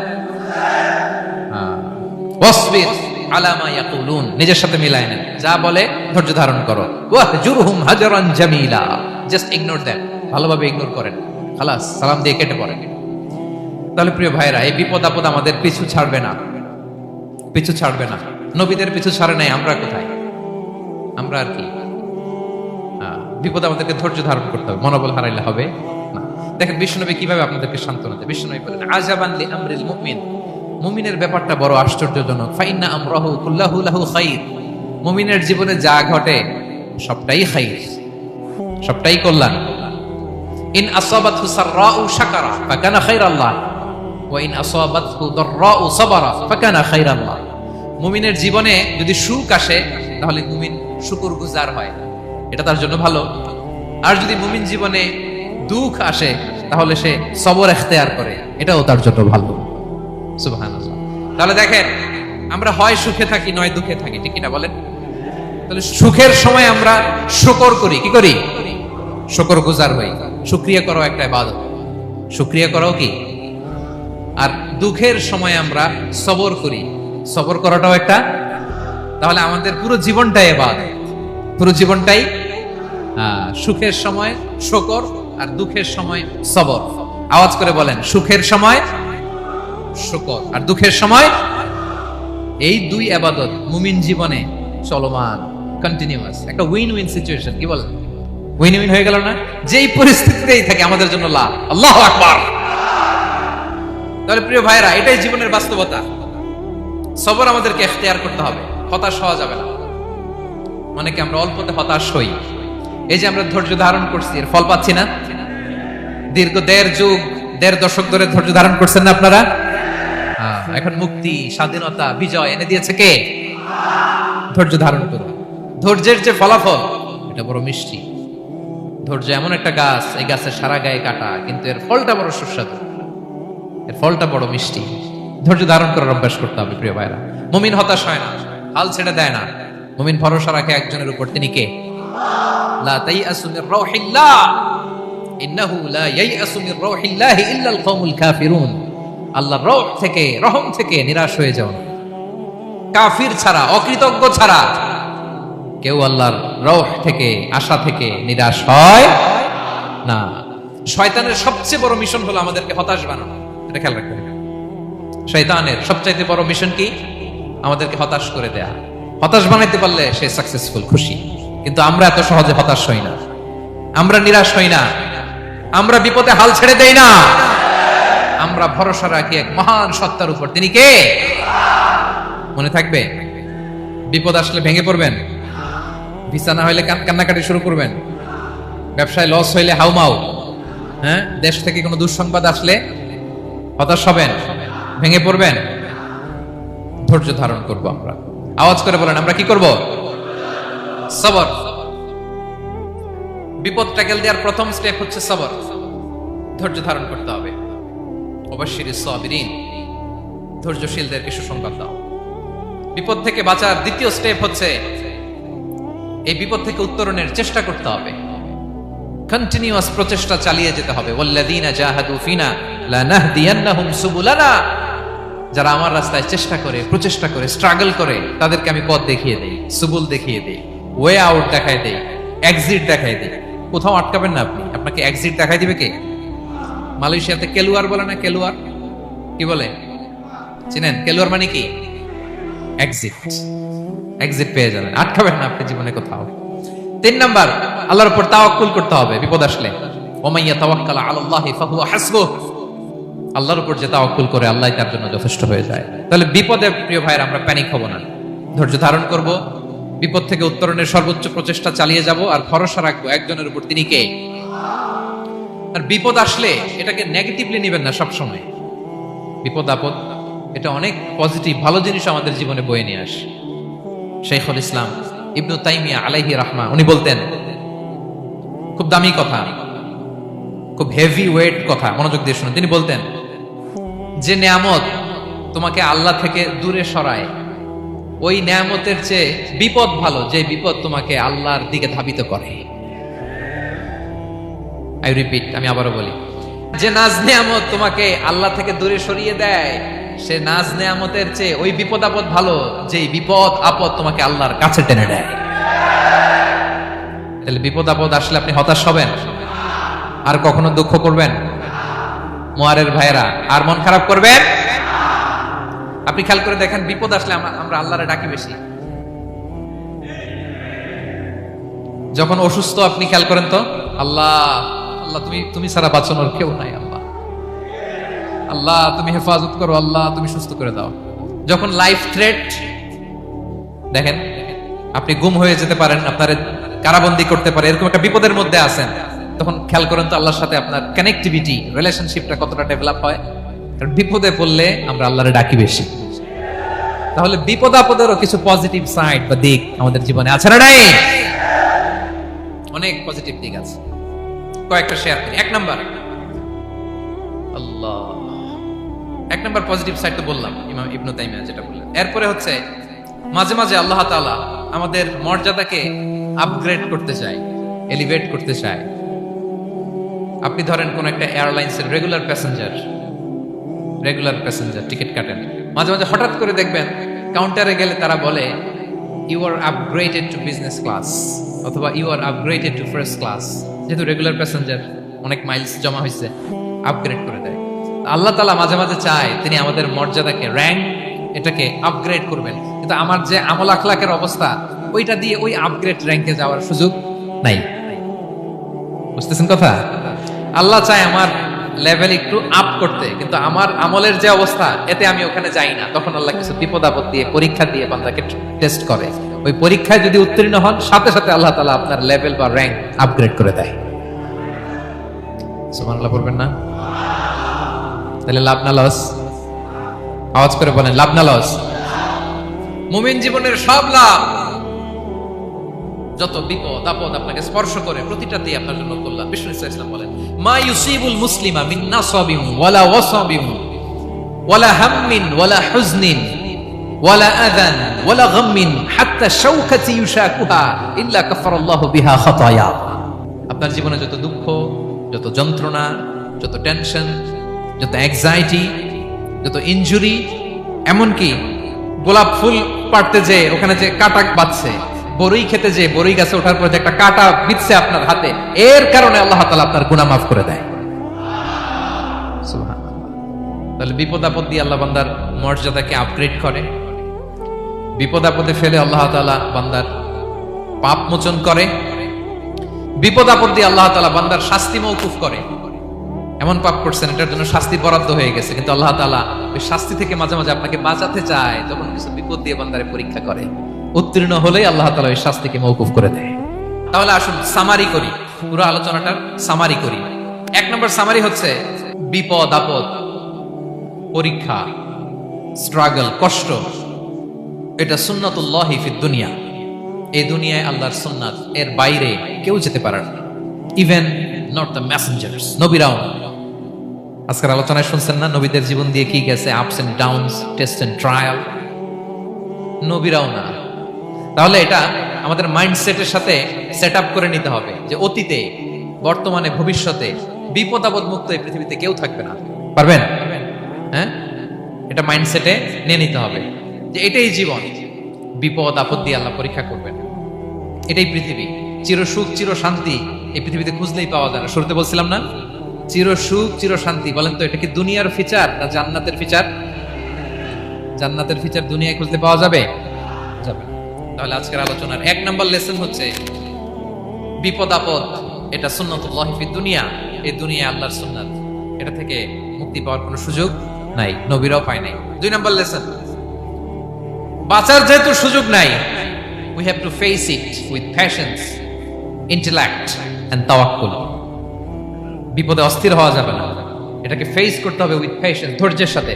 ওয়াসবির আলা মা ইয়াকুলুন, নিজের সাথে মিলায় নেন, যা বলে ধৈর্য ধারণ করো। ওয়াহজুরহুম হাজরান জামিলা, জাস্ট ইগনোর দেম, ভালোভাবে ইগনোর করেন, খালাস, সালাম দিয়ে কেটে পড়েন। তাহলে প্রিয় ভাইরা, এই বিপদ আপদ আমাদের পিছু ছাড়বে না, পিছু ছাড়বে না। নবীদের পিছু ছাড়ে নাই, আমরা কোথায়? আমরা আর কি? বিপদ আমাদেরকে ধৈর্য ধারণ করতে হবে, মনোবল হারাইলে হবে না। দেখেন বিশ্বনবী কিভাবে আপনাদেরকে সান্ত্বনা দেয়। বিশ্বনবী বলেন, আজাবান লি আমরিল মুমিন, মুমিনের ব্যাপারটা বড় আশ্চর্যজনক। ফাইন্না আমরাহু কুল্লাহু লাহু খাইর, মুমিনের জীবনে যা ঘটে সবটাই খাইর, সবটাই কল্যাণ। ইন আসাবাতহু সাররাউ শাকারা ফাকানা খাইরাল্লাহ ওয়া ইন আসাবাতহু দাররাউ সাবারা ফাকানা খাইরাল্লাহ। মুমিনের জীবনে যদি সুখ আসে তাহলে মুমিন শুকরগুজার হয়, এটা তার জন্য ভালো। আর যদি মুমিন জীবনে দুঃখ আসে তাহলে সে সবর ইখতিয়ার করে, এটাও তার জন্য ভালো। সুবহানাল্লাহ। তাহলে দেখেন আমরা হয় সুখে থাকি নয় দুঃখে থাকি, ঠিক কিনা বলেন? তাহলে সুখের সময় আমরা শুকর করি, কি করি? শুকরগুজার হই। শুকরিয়া করাও একটা ইবাদত, শুকরিয়া করাও কি? আর দুঃখের সময় আমরা সবর করি, সবর করাটাও একটা। তাহলে আমাদের পুরো জীবনটাই ইবাদত, পুরো জীবনটাই সুখের সময় শুকর আর দুঃখের সময় সবর। আওয়াজ করে বলেন, সুখের সময় শুকর আর দুঃখের সময়। এই দুই ইবাদত মুমিন জীবনে চলমান, কন্টিনিউয়াস, একটা উইন উইন সিচুয়েশন। কি বলেন? উইন উইন হয়ে গেল না? যেই পরিস্থিতিতেই থাকে আমাদের জন্য লাভ। আল্লাহু আকবার। তাহলে প্রিয় ভাইরা, এটাই জীবনের বাস্তবতা। সবর আমাদেরকে ইখতিয়ার করতে হবে, হতাশ হওয়া যাবে না। অনেকে আমরা অল্পতে হতাশ হই। এই যে আমরা ধৈর্য ধারণ করছি, এর ফল পাচ্ছি না। দীর্ঘ দেড় দশক ধরে ধৈর্য ধারণ করছেন না আপনারা? এখন মুক্তি, স্বাধীনতা, বিজয় এনে দিয়েছে কে? ধৈর্য ধারণ করুন। ধৈর্যের যে ফলাফল, এটা বড় মিষ্টি। ধৈর্য এমন একটা গাছ, এই গাছের সারা গায়ে কাটা, কিন্তু এর ফলটা বড় সুস্বাদু, এর ফলটা বড় মিষ্টি। ধৈর্য ধারণ করার অভ্যাস করতে হবে প্রিয় ভাইরা। মুমিন হতাশ হয় না, হাল ছেড়ে দেয় না। মুমিন ভরসা রাখে একজনের উপর, তিনি কে? লা তাইয়াসু মির রাউহিল্লাহ ইন্নাহু লা ইয়াইয়াসু মির রাউহিল্লাহি ইল্লাল কওমুল কাফিরুন। আল্লাহর রহ থেকে, রহম থেকে নিরাশ হয়ে যাও না। কাফির ছাড়া, অকৃতজ্ঞ ছাড়া কেউ আল্লাহর রহ থেকে, আশা থেকে নিরাশ হয় না। শয়তানের সবচেয়ে বড় মিশন হলো আমাদেরকে হতাশ বানানো, এটা খেয়াল রাখতে হবে। শয়তানের সবচাইতে বড় মিশন কি? আমাদেরকে হতাশ করে দেয়া। হতাশ বানাইতে পারলে সে সাকসেসফুল, খুশি। কিন্তু আমরা এত সহজে হতাশ হই না, আমরা নিরাশ হই না, আমরা বিপদে হাল ছেড়ে দেই না। আমরা ভরসা রাখি এক মহান সত্তার উপর, তিনি কে? মনে থাকবে? বিপদ আসলে ভেঙে পড়বেন, ভিসা না হইলে কান্নাকাটি শুরু করবেন, ব্যবসায় লস হইলে হাউমাউ, হ্যাঁ, দেশ থেকে কোনো দুঃসংবাদ আসলে হতাশ হবেন, ভেঙে পড়বেন। ধৈর্য ধারণ করব আমরা। আওয়াজ করে বলেন, আমরা কি করব? সবর। বিপদ ট্যাকেল দেওয়ার প্রথম স্টেপ হচ্ছে সবর, ধৈর্য ধারণ করতে হবে। অবশ্যই সাবিরিন, ধৈর্যশীলদেরকে সুসংবাদ দাও। বিপদ থেকে বাঁচার দ্বিতীয় স্টেপ হচ্ছে এই বিপদ থেকে উত্তরণের চেষ্টা করতে হবে, কন্টিনিউয়াস প্রচেষ্টা চালিয়ে যেতে হবে। ওয়াল্লাযীনা জাহাদু ফিনা লানাহদিয়ান্নাহুম সুবুলানা, যারা আমার রাস্তায় চেষ্টা করে, প্রচেষ্টা করে, স্ট্রাগল করে, তাদেরকে আমি পথ দেখিয়ে দেই, সুবুল দেখিয়ে দেই, ওয়ে আউট দেখাই দেই, এক্সিট দেখাই দেই। কোথাও আটকাবেন না আপনি, আপনাকে এক্সিট দেখাই দিবে কে? মালয়েশিয়াতে কেলুয়ার বলে না? কেলুয়ার কি বলে চিনেন? কেলুয়ার মানে কি? এক্সিট। এক্সিট পেয়ে যাবেন, আটকাবেন না আপনি জীবনে কোথাও। 3 নাম্বার, আল্লাহর উপর তাওয়াক্কুল করতে হবে বিপদ আসলে। ওয়া মান ইয়াতাওয়াক্কাল আলাল্লাহি ফাহুয়া হাসবুহ, আল্লাহর উপর যে তাওয়াক্কুল করে আল্লাহ তার জন্য যথেষ্ট হয়ে যায়। তাহলে বিপদে প্রিয় ভাইরা আমরা প্যানিক হব না, ধৈর্য ধারণ করব, বিপদ থেকে উত্তরণের সর্বোচ্চ প্রচেষ্টা চালিয়ে যাব, আর ভরসা রাখবো একজনের উপর, তিনি কে? আর বিপদ আসলে এটাকে নেগেটিভলি নেবেন না সবসময়। বিপদ আপদ এটা অনেক পজিটিভ ভালো জিনিস আমাদের জীবনে বয়ে নিয়ে আসে। শাইখুল ইসলাম ইবনু তাইমিয়া আলাইহি রাহমা উনি বলতেন, খুব দামি কথা, খুব হেভি ওয়েট কথা, মনোযোগ দিয়ে শুনুন। তিনি বলতেন, যে নেয়ামত তোমাকে আল্লাহ থেকে দূরে সরায়, ওই নেয়ামতের চেয়ে বিপদ ভালো যে বিপদ তোমাকে আল্লাহর দিকে ধাবিত করে। আই রিপিট, আমি আবারও বলি, যে নাজ নেয়ামত তোমাকে আল্লাহ থেকে দূরে সরিয়ে দেয়, সে নাজ নেয়ামতের চেয়ে ওই বিপদ আপদ ভালো যে বিপদ আপদ তোমাকে আল্লাহর কাছে টেনে দেয়। তাহলে বিপদ আপদ আসলে আপনি হতাশ হবেন? আর কখনো দুঃখ করবেন? মোয়ারের ভাইয়েরা, আর মন খারাপ করবেন? আপনি খেয়াল করে দেখেন, বিপদ আসলে আমরা আল্লাহরে ডাকি বেশি। যখন অসুস্থ আপনি খেয়াল করেন তো, আল্লাহ আল্লাহ তুমি ছাড়া বাঁচানোর কেউ নাই, আল্লাহ আল্লাহ তুমি হেফাজত করো, আল্লাহ তুমি সুস্থ করে দাও। যখন লাইফ থ্রেট, দেখেন আপনি গুম হয়ে যেতে পারেন, আপনার কারাবন্দী করতে পারে, এরকম একটা বিপদের মধ্যে আছেন, তখন খেয়াল করেন তো আল্লাহর সাথে আপনার কানেক্টিভিটি, রিলেশনশিপটা কতটা ডেভেলপ হয়। কারণ বিপদে পড়লে আমরা আল্লাহরে ডাকি বেশি। তাহলে বিপদ আপদেরও কিছু পজিটিভ সাইড বা দিক আমাদের জীবনে আছে না নাই? অনেক পজিটিভ দিক আছে, কয়েকটা শেয়ার করি। এক নাম্বার পজিটিভ সাইড তো বললাম, ইমাম ইবনু তাইমিয়া যেটা বললেন। এরপরে হচ্ছে মাঝে মাঝে আল্লাহ তাআলা আমাদের মর্যাদাকে আপগ্রেড করতে চায়, এলিভেট করতে চায়। আপনি ধরেন কোন একটা এয়ারলাইন্সের রেগুলার প্যাসেঞ্জার টিকিট কাটেন, মাঝে মাঝে হঠাৎ করে দেখবেন কাউন্টারে গেলে তারা বলে, you are upgraded to business class, অথবা you are upgraded to first class. যেহেতু রেগুলার প্যাসেঞ্জার, অনেক মাইলস জমা হয়েছে, আপগ্রেড করে দেয়। আল্লাহ তাআলা মাঝে মাঝে চায় তিনি আমাদের মর্যাদাকে, র্যাঙ্ক, এটাকে আপগ্রেড করবেন, কিন্তু আমার যে আমল আখলাকের অবস্থা, ওইটা দিয়ে ওই আপগ্রেড র্যাঙ্কে যাওয়ার সুযোগ নাই। বুঝতেছেন কথা? আল্লাহ চায় আমার লেভেল একটু আপ করতে, কিন্তু আমার আমলের যে অবস্থা, এতে আমি ওখানে যাই না। তখন আল্লাহ কিছু বিপদ আপদ দিয়ে, পরীক্ষা দিয়ে বান্দাকে টেস্ট করে। ওই পরীক্ষায় যদি উত্তীর্ণ হন, সাথে সাথে আল্লাহ তাআলা আপনার লেভেল বা র্যাঙ্ক আপগ্রেড করে দেয়। সুবহানাল্লাহ পড়বেন না? তাহলে লাভ না লস? আওয়াজ করে বলেন, লাভ না লস? মুমিন জীবনের সব লাভ। যত বিপদ আপদ আপনাকে স্পর্শ করে, প্রতিটাতে আপনার জন্য কল্যাণ। বিষ্ণু ইসলাম বলেন, মা ইউসিবুল মুসলিমা মিন নাসাবিন ওয়ালা ওয়াসাবিন ওয়ালা হাম্মিন ওয়ালা হুজনিন ওয়ালা আযান ওয়ালা গাম্মিন হাত্তা শাওকাতি ইউশাকুহা ইল্লা কাফারাল্লাহু বিহা খাতায়া। আপনার জীবনে যত দুঃখ, যত যন্ত্রণা, যত টেনশন, যত অ্যাংজাইটি, যত ইনজুরি, এমনকি গোলাপ ফুল পাড়তে যে ওখানে যে কাটা বাঁধছে, বরই খেতে যে বরই গাছে ওঠার পর যে একটা কাটা বিঁধছে আপনার হাতে, এর কারণে আল্লাহ তাআলা আপনার গুনাহ মাফ করে দেয়। সুবহানাল্লাহ। তাহলে বিপদ আপদ দিয়ে আল্লাহ বান্দার মর্যাদাকে আপগ্রেড করে। বিপদ আপদে ফেলে আল্লাহ তাআলা বান্দার পাপ মোচন করে। বিপদ আপদ দিয়ে আল্লাহ তাআলা বান্দার শাস্তি মওকুফ করে। এমন পাপ করছেন, এটার জন্য শাস্তি বরাদ্দ হয়ে গেছে, কিন্তু আল্লাহ তাআলা ওই শাস্তি থেকে মাঝে মাঝে আপনাকে বাঁচাতে চায়, তখন কিছু বিপদ দিয়ে বান্দারে পরীক্ষা করে। উত্তীর্ণ হলেই আল্লাহ তাআলা ওই শাস্তিকে মওকুফ করে দেয়। তাহলে আসুন সামারি করি, পুরো আলোচনাটার সামারি করি। এক নম্বর সামারি হচ্ছে, বিপদ আপদ, পরীক্ষা, স্ট্রাগল, কষ্ট, এটা সুন্নাতুল্লাহি ফিদ দুনিয়া। এই দুনিয়ায় আল্লাহর সুন্নাত, এর বাইরে কেউ যেতে পারে না, ইভেন নট দ্য মেসেঞ্জার্স, নবীরাও। আজকের আলোচনায় শুনছেন না, নবীদের জীবন দিয়ে কি গেছে, ups and downs, test and trial, নবীরাও না। তাহলে এটা আমাদের মাইন্ডসেটের সাথে সেট আপ করে নিতে হবে যে অতীতে, বর্তমানে, ভবিষ্যতে বিপদ আপদ মুক্ত এই পৃথিবীতে কেউ থাকবে না। পারবেন? হ্যাঁ, এটা মাইন্ডসেটে নিয়ে নিতে হবে যে এটাই জীবন, বিপদ আপদ দিয়ে আল্লাহ পরীক্ষা করবেন। এটাই পৃথিবী। চির সুখ চির শান্তি এই পৃথিবীতে খুঁজলেই পাওয়া যায় না। শুরুতে বলছিলাম না, চির সুখ চির শান্তি। বলেন তো, এটা কি দুনিয়ার ফিচার না জান্নাতের ফিচার? জান্নাতের ফিচার দুনিয়ায় খুঁজতে পাওয়া যাবে? যাবে না। তাহলে আজকের আলোচনার এক নাম্বার লেসন হচ্ছে, বিপদ আপদ এটা সুন্নাতুল্লাহি ফিদ দুনিয়া। এই দুনিয়া আল্লাহর সুন্নাত, এটা থেকে মুক্তি পাওয়ার কোনো সুযোগ নাই, নবীরাও পায় নাই। 2 নম্বর লেসন, বাঁচার যেহেতু সুযোগ নাই, we have to face it with patience, intellect and tawakkul। বিপদে অস্থির হওয়া যাবে না, এটাকে ফেস করতে হবে উইথ পেশেন্স, ধৈর্যের সাথে।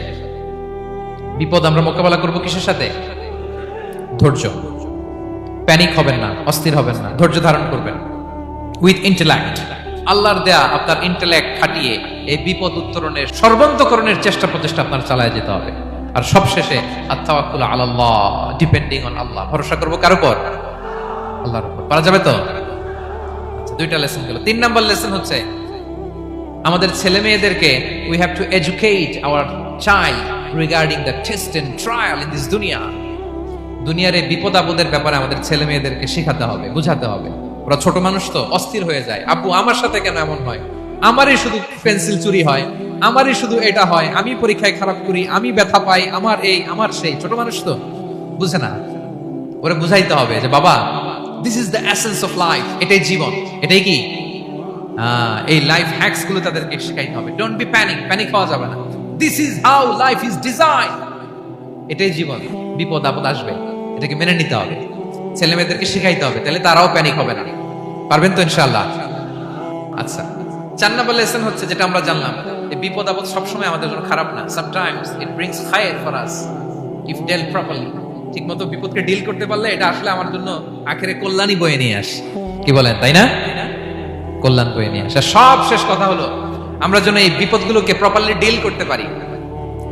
বিপদ আমরা মোকাবেলা করব কিসের সাথে? ধৈর্য। প্যানিক হবেন না, অস্থির হবেন না, ধৈর্য ধারণ করবেন উইথ ইন্টেলেক্ট। আল্লাহর দেয়া আপনার ইন্টেলেক্ট খাটিয়ে এই বিপদ উত্তরণের সর্বান্তকরণের চেষ্টা প্রচেষ্টা আপনার চালায় যেতে হবে। আর সবশেষে আত-তাওয়াক্কুল আলাল্লাহ, ডিপেন্ডিং অন আল্লাহ, ভরসা করব কার উপর? আল্লাহর উপর। পারা যাবে তো? দুইটা লেসন গেল। 3 নম্বর লেসন হচ্ছে আমাদের ছেলে মেয়েদেরকে we have to educate our child regarding the test and trial in this dunya। দুনিয়ার এই বিপদ আপদের ব্যাপারে আমাদের ছেলে মেয়েদেরকে শেখাতে হবে, বুঝাতে হবে। ওরা ছোট মানুষ তো অস্থির হয়ে যায়, আব্বু আমার সাথে কেন এমন হয়, আমারই শুধু পেন্সিল চুরি হয়, আমারই শুধু এটা হয়, আমি পরীক্ষায় খারাপ করি, আমি ব্যথা পাই, আমার এই আমার সেই। ছোট মানুষ তো বুঝে না, ওরা বুঝাইতে হবে যে বাবা, this is the essence of life, এটাই জীবন, এটাই কি এই লাইফ হ্যাকস গুলো তাদেরকে শেখাইতে হবে। ডোন্ট বি প্যানিক হওয়া যাবে না। This is how life is design, এটাই জীবন, বিপদ আপদ আসবে, এটাকে মেনে নিতে হবে, ছেলে মেয়েদেরকে শেখাইতে হবে, তাহলে তারাও প্যানিক হবে না। পারবেন তো ইনশাআল্লাহ? আচ্ছা, 4 নম্বর লেসন হচ্ছে যেটা আমরা জানলাম, এই বিপদ আপদ সবসময় আমাদের জন্য খারাপ না। সামটাইমস ইট ব্রিংস খায়ের for us if dealt properly. ঠিকমতো বিপদকে ডিল করতে পারলে এটা আসলে আমার জন্য আখেরে কল্যাণই বয়ে নিয়ে আসে। কি বলেন, তাই না? কল্যাণ বয়ে নিয়ে আসে। সব শেষ কথা হলো, আমরা যেন এই বিপদগুলোকে প্রপারলি ডিল করতে পারি,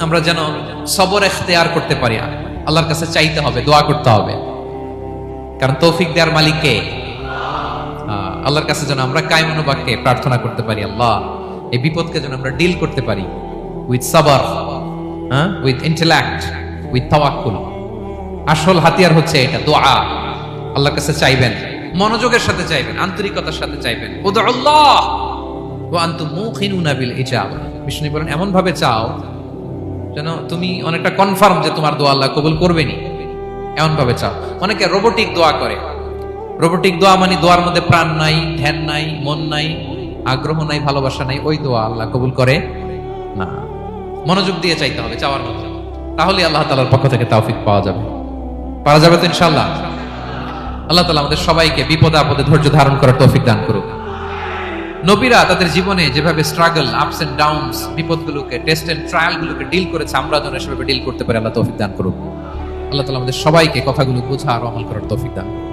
আমরা যেন সবর ইখতিয়ার করতে পারি। আল্লাহর কাছে চাইতে হবে, দোয়া করতে হবে, কারণ তৌফিক দেওয়ার মালিক কে? আল্লাহর কাছে যেন আমরা কায়মনো বাক্যে প্রার্থনা করতে পারি, আল্লাহ এই বিপদকে যেন আমরা ডিল করতে পারি উইথ সাবর, উইথ ইন্টেলেক্ট, উইথ তাওয়াক্কুল। আসল হাতিয়ার হচ্ছে এটা, দোয়া। আল্লাহর কাছে চাইবেন, মনোযোগের সাথে চাইবেন, আন্তরিকতার সাথে চাইবেন। উদুল্লাহ ওয়া আনতুম মুকিনুনা বিল ইজাবা। বিষ্ণু বলেন এমন ভাবে চাও যেন তুমি অনেকটা কনফার্ম যে তোমার দোয়া আল্লাহ কবুল করবেনি, এমন ভাবে চাও। অনেকে রোবোটিক দোয়া করে। রোবোটিক দোয়া মানে দোয়ার মধ্যে প্রাণ নাই, ধ্যান নাই, মন নাই, আগ্রহ নাই, ভালোবাসা নাই, ওই দোয়া আল্লাহ কবুল করে না। মনোযোগ দিয়ে চাইতে হবে চাওয়ার মধ্যে, তাহলে আল্লাহ তাআলার পক্ষ থেকে তৌফিক পাওয়া যাবে। পারা যাবে তো ইনশাআল্লাহ? আল্লাহ তাআলা আমাদের সবাইকে বিপদে আপদে ধৈর্য ধারণ করার তৌফিক দান করুক। নবীরা তাদের জীবনে যেভাবে স্ট্রাগল, আপস এন্ড ডাউনস, বিপদগুলোকে, টেস্ট এন্ড ট্রায়াল গুলোকে ডিল করেছে, আমরা যেন সেভাবে ডিল করতে পারি। আল্লাহ তৌফিক দান করুক। আল্লাহ তাআলা আমাদের সবাইকে কথাগুলো বোঝা আর আমল করার তৌফিক দান করুক।